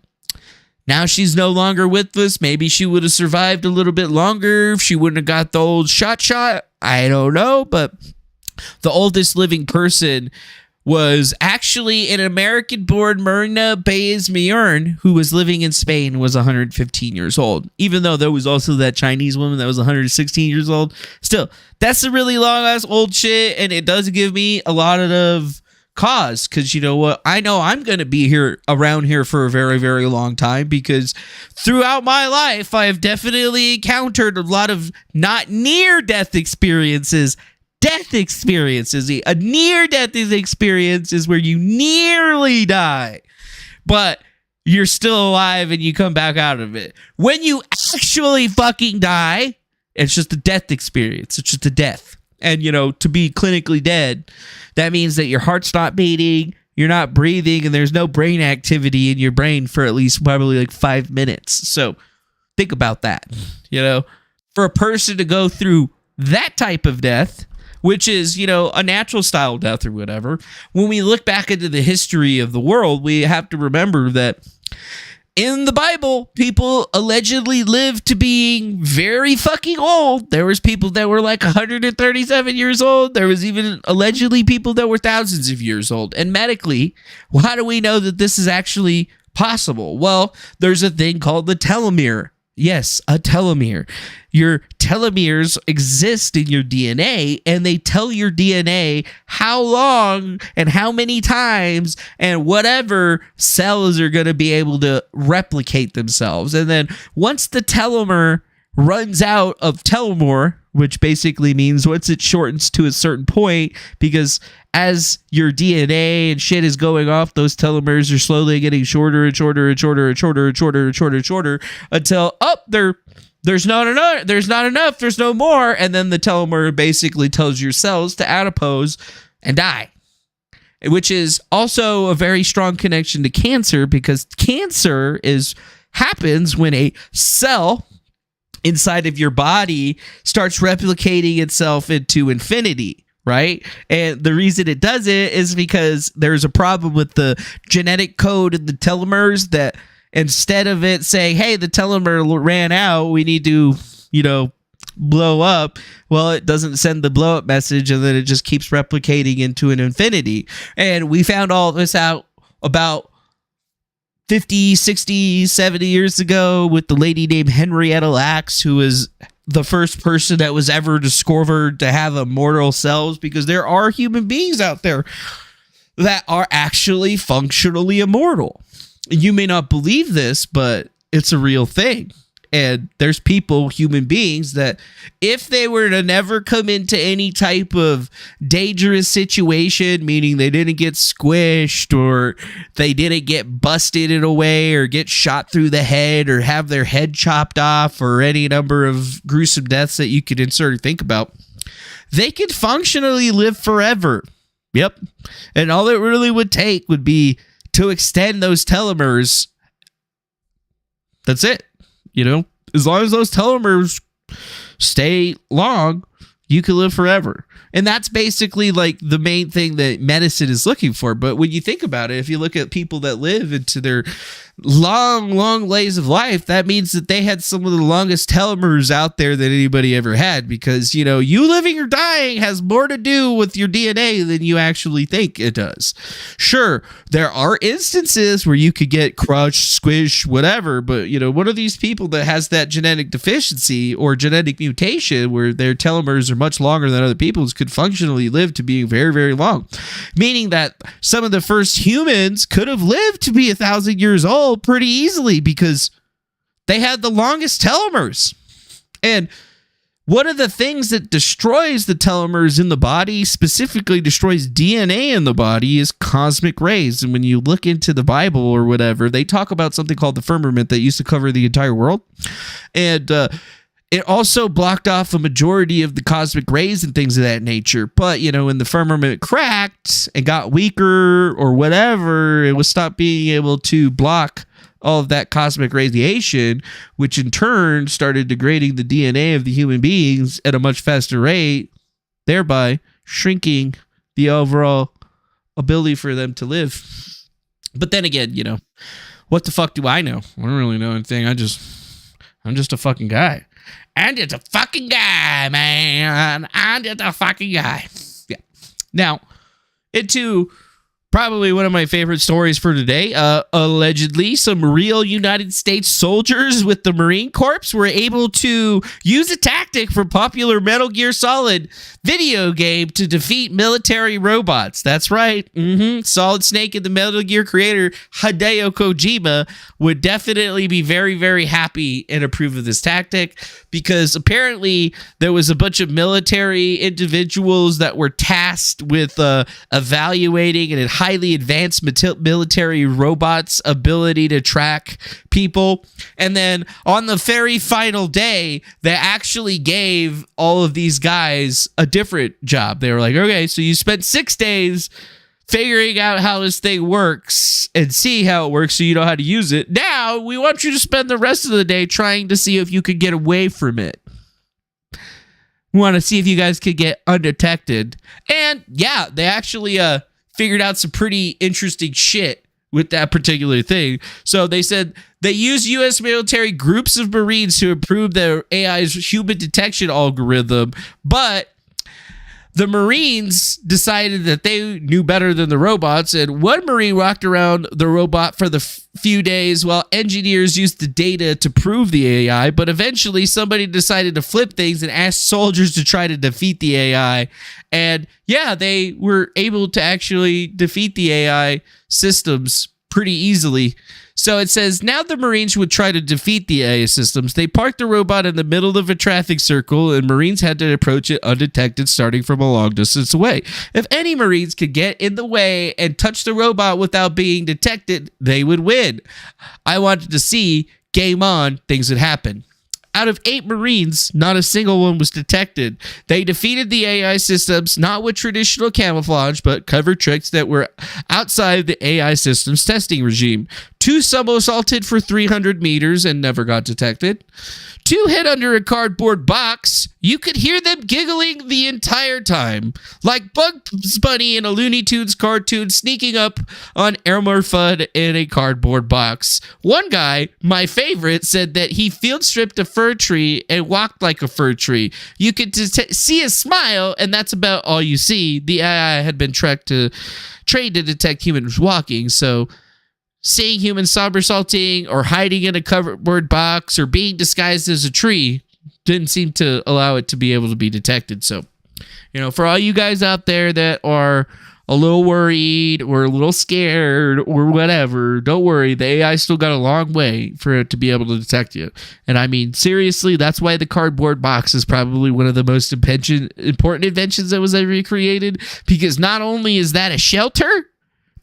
S2: now she's no longer with us. Maybe she would have survived a little bit longer if she wouldn't have got the old shot. I don't know, but the oldest living person was actually an American-born Myrna Baez-Miyern, who was living in Spain, was 115 years old. Even though there was also that Chinese woman that was 116 years old. Still, that's a really long-ass old shit, and it does give me a lot of cause, because you know what? I know I'm going to be around here for a very, very long time, because throughout my life, I have definitely encountered a lot of not near-death experiences. Death experiences. A near-death experience is where you nearly die, but you're still alive and you come back out of it. When you actually fucking die, it's just a death experience. It's just a death. And, you know, to be clinically dead, that means that your heart's not beating, you're not breathing, and there's no brain activity in your brain for at least probably like 5 minutes. So think about that. You know, for a person to go through that type of death, which is, you know, a natural style death or whatever, when we look back into the history of the world, we have to remember that in the Bible, people allegedly lived to being very fucking old. There was people that were like 137 years old. There was even allegedly people that were thousands of years old. And medically, well, how do we know that this is actually possible? Well, there's a thing called the telomere. Yes, a telomere. Your telomeres exist in your DNA, and they tell your DNA how long and how many times and whatever cells are going to be able to replicate themselves. And then once the telomere runs out of telomere, which basically means once it shortens to a certain point, because as your DNA and shit is going off, those telomeres are slowly getting shorter and shorter and shorter and shorter and shorter and shorter and shorter until there's not enough, there's no more, and then the telomere basically tells your cells to adipose and die. Which is also a very strong connection to cancer, because cancer happens when a cell inside of your body starts replicating itself into infinity, right? And the reason it does it is because there's a problem with the genetic code in the telomeres, that instead of it saying, hey, the telomere ran out, we need to, you know, blow up, well, it doesn't send the blow up message, and then it just keeps replicating into an infinity. And we found all this out about 50, 60, 70 years ago with the lady named Henrietta Lacks, who was the first person that was ever discovered to have immortal cells, because there are human beings out there that are actually functionally immortal. You may not believe this, but it's a real thing. And there's people, human beings, that if they were to never come into any type of dangerous situation, meaning they didn't get squished or they didn't get busted in a way or get shot through the head or have their head chopped off or any number of gruesome deaths that you could insert or think about, they could functionally live forever. Yep. And all it really would take would be to extend those telomeres. That's it. You know, as long as those telomeres stay long, you can live forever. And that's basically like the main thing that medicine is looking for. But when you think about it, if you look at people that live into their long, long days of life, that means that they had some of the longest telomeres out there than anybody ever had, because, you know, you living or dying has more to do with your DNA than you actually think it does. Sure, there are instances where you could get crushed, squished, whatever, but, you know, one of these people that has that genetic deficiency or genetic mutation where their telomeres are much longer than other people's could functionally live to being very, very long, meaning that some of the first humans could have lived to be 1,000 years old pretty easily because they had the longest telomeres. And one of the things that destroys the telomeres in the body, specifically destroys DNA in the body, is cosmic rays. And when you look into the Bible or whatever, they talk about something called the firmament that used to cover the entire world. And it also blocked off a majority of the cosmic rays and things of that nature. But, you know, when the firmament cracked and got weaker or whatever, it was stopped being able to block all of that cosmic radiation, which in turn started degrading the DNA of the human beings at a much faster rate, thereby shrinking the overall ability for them to live. But then again, you know, what the fuck do I know? I don't really know anything. I'm just a fucking guy. I'm just a fucking guy, man. I'm just a fucking guy. Yeah. Now, into probably one of my favorite stories for today. Allegedly, some real United States soldiers with the Marine Corps were able to use a tactic from popular Metal Gear Solid video game to defeat military robots. That's right. Solid Snake and the Metal Gear creator Hideo Kojima would definitely be very, very happy and approve of this tactic, because apparently there was a bunch of military individuals that were tasked with evaluating and highly advanced military robots' ability to track people. And then on the very final day, they actually gave all of these guys a different job. They were like, okay, so you spent 6 days figuring out how this thing works and see how it works so you know how to use it. Now we want you to spend the rest of the day trying to see if you could get away from it. We want to see if you guys could get undetected. And yeah, they actually figured out some pretty interesting shit with that particular thing. So they said they use U.S. military groups of Marines to improve their AI's human detection algorithm, but the Marines decided that they knew better than the robots, and one Marine walked around the robot for the few days while engineers used the data to prove the AI, but eventually somebody decided to flip things and asked soldiers to try to defeat the AI. And yeah, they were able to actually defeat the AI systems pretty easily. So it says, now the Marines would try to defeat the AI systems. They parked the robot in the middle of a traffic circle, and Marines had to approach it undetected, starting from a long distance away. If any Marines could get in the way and touch the robot without being detected, they would win. I wanted to see, game on, things would happen. Out of 8 Marines, not a single one was detected. They defeated the AI systems, not with traditional camouflage, but covert tricks that were outside the AI systems testing regime. 2 somersaulted for 300 meters and never got detected. 2 hid under a cardboard box. You could hear them giggling the entire time, like Bugs Bunny in a Looney Tunes cartoon sneaking up on Elmer Fudd in a cardboard box. One guy, my favorite, said that he field stripped a fir tree and walked like a fir tree. You could see a smile, and that's about all you see. The AI had been trained to detect humans walking, so seeing humans somersaulting or hiding in a cardboard box or being disguised as a tree didn't seem to allow it to be able to be detected. So, you know, for all you guys out there that are a little worried or a little scared or whatever, don't worry. The AI still got a long way for it to be able to detect you. And I mean, seriously, that's why the cardboard box is probably one of the most important inventions that was ever created, because not only is that a shelter,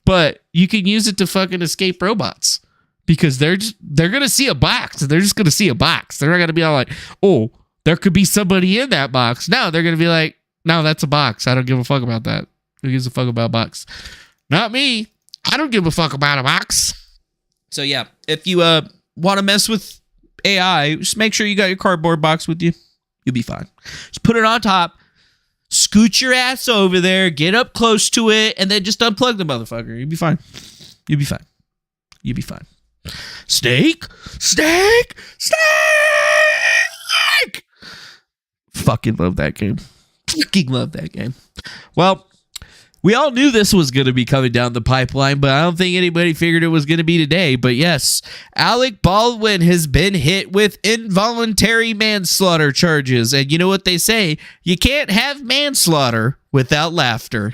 S2: but you can use it to fucking escape robots, because they're gonna see a box and they're just gonna see a box. They're not gonna be all like, oh, there could be somebody in that box. No, they're gonna be like, no, that's a box. I don't give a fuck about that. Who gives a fuck about a box? Not me. I don't give a fuck about a box. So yeah, if you want to mess with AI, just make sure you got your cardboard box with you. You'll be fine. Just put it on top. Scoot your ass over there, get up close to it, and then just unplug the motherfucker. You'll be fine. You'll be fine. You'll be fine. Steak! Steak! Steak! Fucking love that game. Fucking love that game. Well, we all knew this was going to be coming down the pipeline, but I don't think anybody figured it was going to be today. But yes, Alec Baldwin has been hit with involuntary manslaughter charges. And you know what they say? You can't have manslaughter without laughter.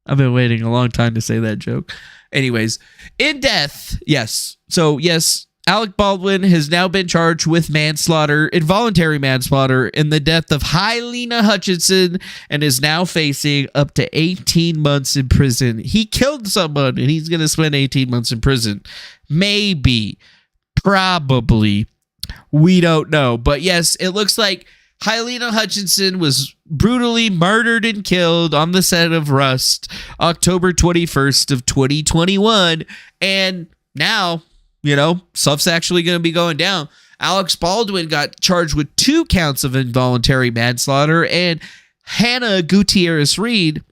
S2: I've been waiting a long time to say that joke. Anyways, in death, yes. So yes, Alec Baldwin has now been charged with manslaughter, involuntary manslaughter, in the death of Helena Hutchinson, and is now facing up to 18 months in prison. He killed someone, and he's going to spend 18 months in prison. Maybe. Probably. We don't know. But yes, it looks like Helena Hutchinson was brutally murdered and killed on the set of Rust, October 21st of 2021. And now, stuff's actually going to be going down. Alex Baldwin got charged with 2 counts of involuntary manslaughter, and Hannah Gutierrez Reed,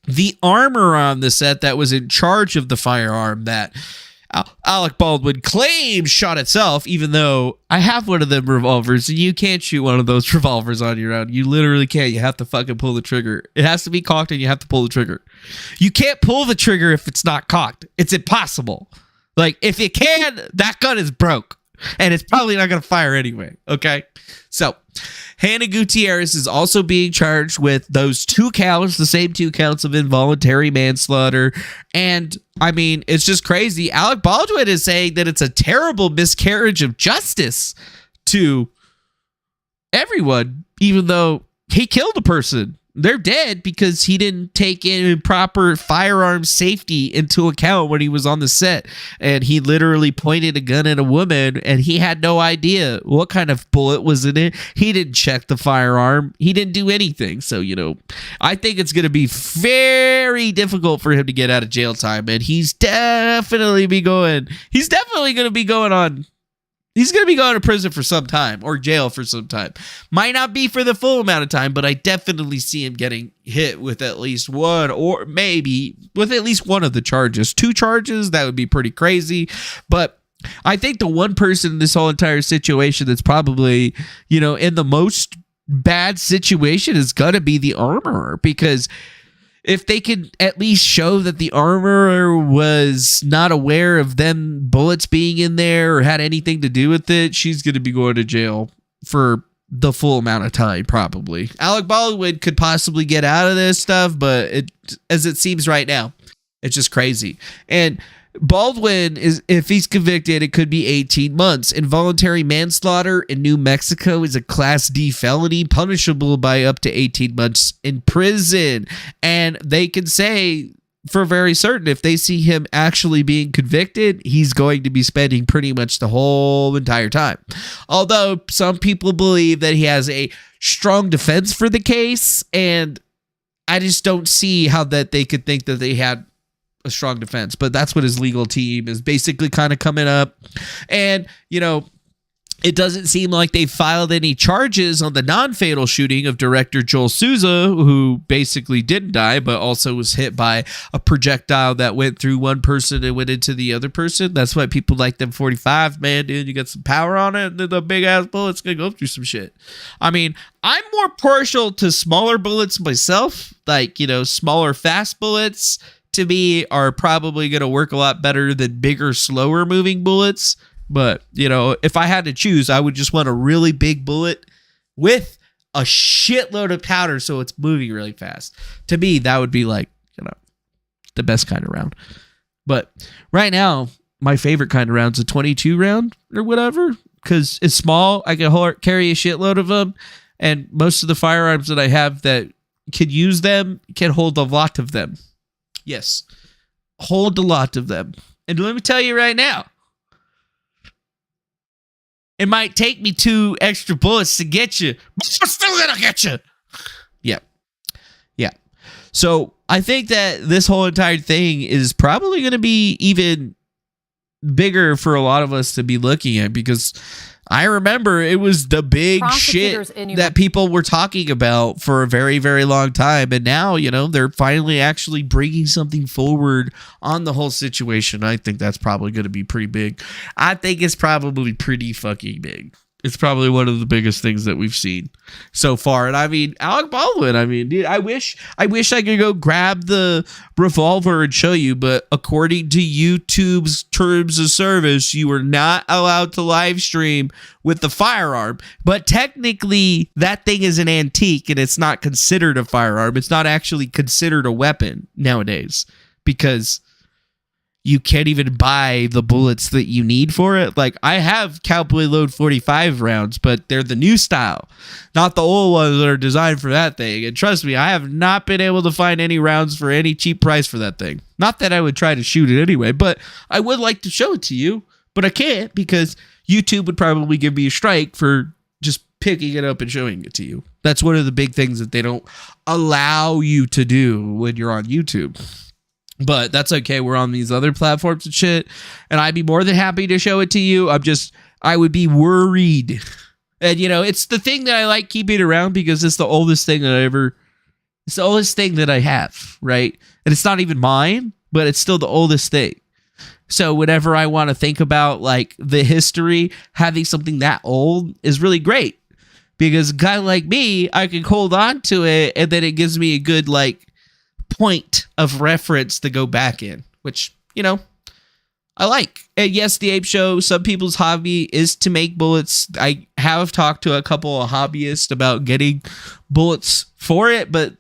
S2: the armor on the set that was in charge of the firearm that Alec Baldwin claims shot itself, even though I have one of them revolvers, and you can't shoot one of those revolvers on your own. You literally can't. You have to fucking pull the trigger. It has to be cocked, and you have to pull the trigger. You can't pull the trigger if it's not cocked. It's impossible. Like, if you can, that gun is broke. And it's probably not going to fire anyway, okay? So, Hannah Gutierrez is also being charged with those 2 counts, the same 2 counts of involuntary manslaughter. And, I mean, it's just crazy. Alec Baldwin is saying that it's a terrible miscarriage of justice to everyone, even though he killed a person. They're dead because he didn't take in proper firearm safety into account when he was on the set. And he literally pointed a gun at a woman, and he had no idea what kind of bullet was in it. He didn't check the firearm. He didn't do anything. So, I think it's going to be very difficult for him to get out of jail time. And he's definitely going to be going on. He's going to be going to prison for some time, or jail for some time. Might not be for the full amount of time, but I definitely see him getting hit with at least one, or maybe with at least one of the charges. 2 charges, that would be pretty crazy. But I think the one person in this whole entire situation that's probably, in the most bad situation is going to be the armorer, because if they could at least show that the armorer was not aware of them bullets being in there or had anything to do with it, she's going to be going to jail for the full amount of time, probably. Alec Baldwin could possibly get out of this stuff, but as it seems right now, it's just crazy. And Baldwin, if he's convicted, it could be 18 months. Involuntary manslaughter in New Mexico is a Class D felony, punishable by up to 18 months in prison. And they can say for very certain, if they see him actually being convicted, he's going to be spending pretty much the whole entire time. Although some people believe that he has a strong defense for the case, and I just don't see how that they could think that they had a strong defense, but that's what his legal team is basically kind of coming up. And, it doesn't seem like they filed any charges on the non-fatal shooting of director Joel Souza, who basically didn't die, but also was hit by a projectile that went through one person and went into the other person. That's why people like them 45s, man, dude. You got some power on it, and then the big-ass bullet's going to go through some shit. I mean, I'm more partial to smaller bullets myself, like, smaller, fast bullets to me are probably going to work a lot better than bigger, slower moving bullets. But, if I had to choose, I would just want a really big bullet with a shitload of powder so it's moving really fast. To me, that would be like, the best kind of round. But right now, my favorite kind of round is a 22 round or whatever, because it's small. I can carry a shitload of them. And most of the firearms that I have that can use them can hold a lot of them. Yes, hold a lot of them. And let me tell you right now, it might take me 2 extra bullets to get you, but I'm still gonna get you. Yeah. So I think that this whole entire thing is probably going to be even bigger for a lot of us to be looking at, because I remember it was the big shit that people were talking about for a very, very long time. And now, they're finally actually bringing something forward on the whole situation. I think that's probably going to be pretty big. I think it's probably pretty fucking big. It's probably one of the biggest things that we've seen so far. And I mean, Alec Baldwin, dude, I wish I could go grab the revolver and show you, but according to YouTube's terms of service, you are not allowed to live stream with the firearm. But technically, that thing is an antique and it's not considered a firearm. It's not actually considered a weapon nowadays, because you can't even buy the bullets that you need for it. Like, I have Cowboy Load 45 rounds, but they're the new style, not the old ones that are designed for that thing. And trust me, I have not been able to find any rounds for any cheap price for that thing. Not that I would try to shoot it anyway, but I would like to show it to you. but I can't because YouTube would probably give me a strike for just picking it up and showing it to you. That's one of the big things that they don't allow you to do when you're on YouTube. But that's okay. We're on these other platforms and shit, and I'd be more than happy to show it to you. I would be worried. And, you know, it's the thing that I like keeping around because it's the oldest thing it's the oldest thing that I have, right? And it's not even mine, but it's still the oldest thing. So whenever I want to think about like the history, having something that old is really great because a guy like me, I can hold on to it and then it gives me a good like point of reference to go back in, which, you know, I like. And yes, the Ape Show, some people's hobby is to make bullets. I have talked to a couple of hobbyists about getting bullets for it, but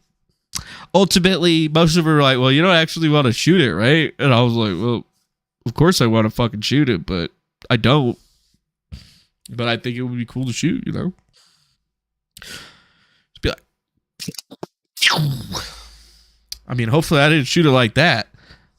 S2: ultimately most of them are like, well, you don't actually want to shoot it, right? And I was like, well, of course I want to fucking shoot it, but I don't. But I think it would be cool to shoot, you know? Just be like, I mean, hopefully I didn't shoot it like that,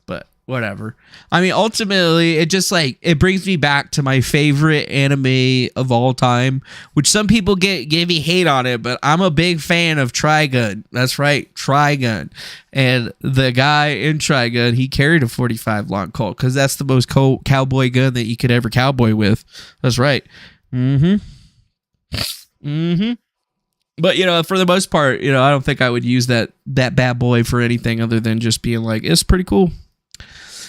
S2: but whatever. I mean, ultimately, it just like, it brings me back to my favorite anime of all time, which some people give me hate on it, but I'm a big fan of Trigun. That's right, Trigun. And the guy in Trigun, he carried a 45 long Colt because that's the most cowboy gun that you could ever cowboy with. That's right. But, you know, for the most part, you know, I don't think I would use that bad boy for anything other than just being like, it's pretty cool.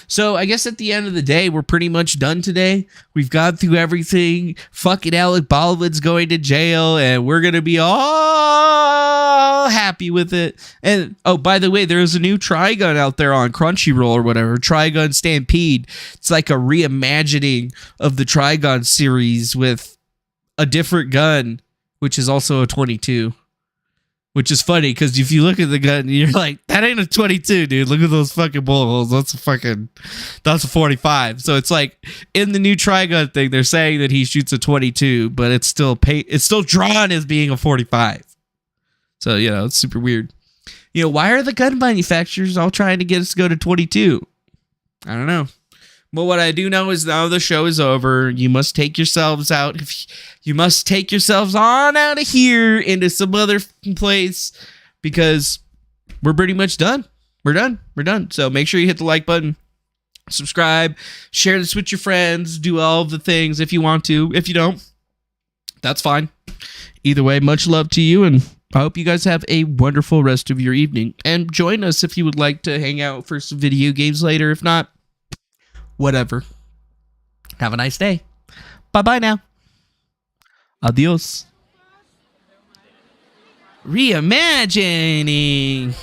S2: So I guess at the end of the day, we're pretty much done today. We've gone through everything. Fucking Alec Baldwin's going to jail, and we're going to be all happy with it. And, oh, by the way, there's a new Trigun out there on Crunchyroll or whatever, Trigun Stampede. It's like a reimagining of the Trigun series with a different gun, which is also a 22, which is funny because if you look at the gun, you're like, that ain't a 22, dude. Look at those fucking bullet holes. That's a 45. So it's like in the new Trigun thing, they're saying that he shoots a 22, but it's still drawn as being a 45. So, you know, it's super weird. You know, why are the gun manufacturers all trying to get us to go to 22? I don't know. But what I do know is now the show is over. You must take yourselves out. You must take yourselves on out of here into some other place because we're pretty much done. We're done. So make sure you hit the like button, subscribe, share this with your friends, do all of the things if you want to. If you don't, that's fine. Either way, much love to you, and I hope you guys have a wonderful rest of your evening. And join us if you would like to hang out for some video games later. If not, whatever. Have a nice day. Bye-bye now. Adios. Reimagining.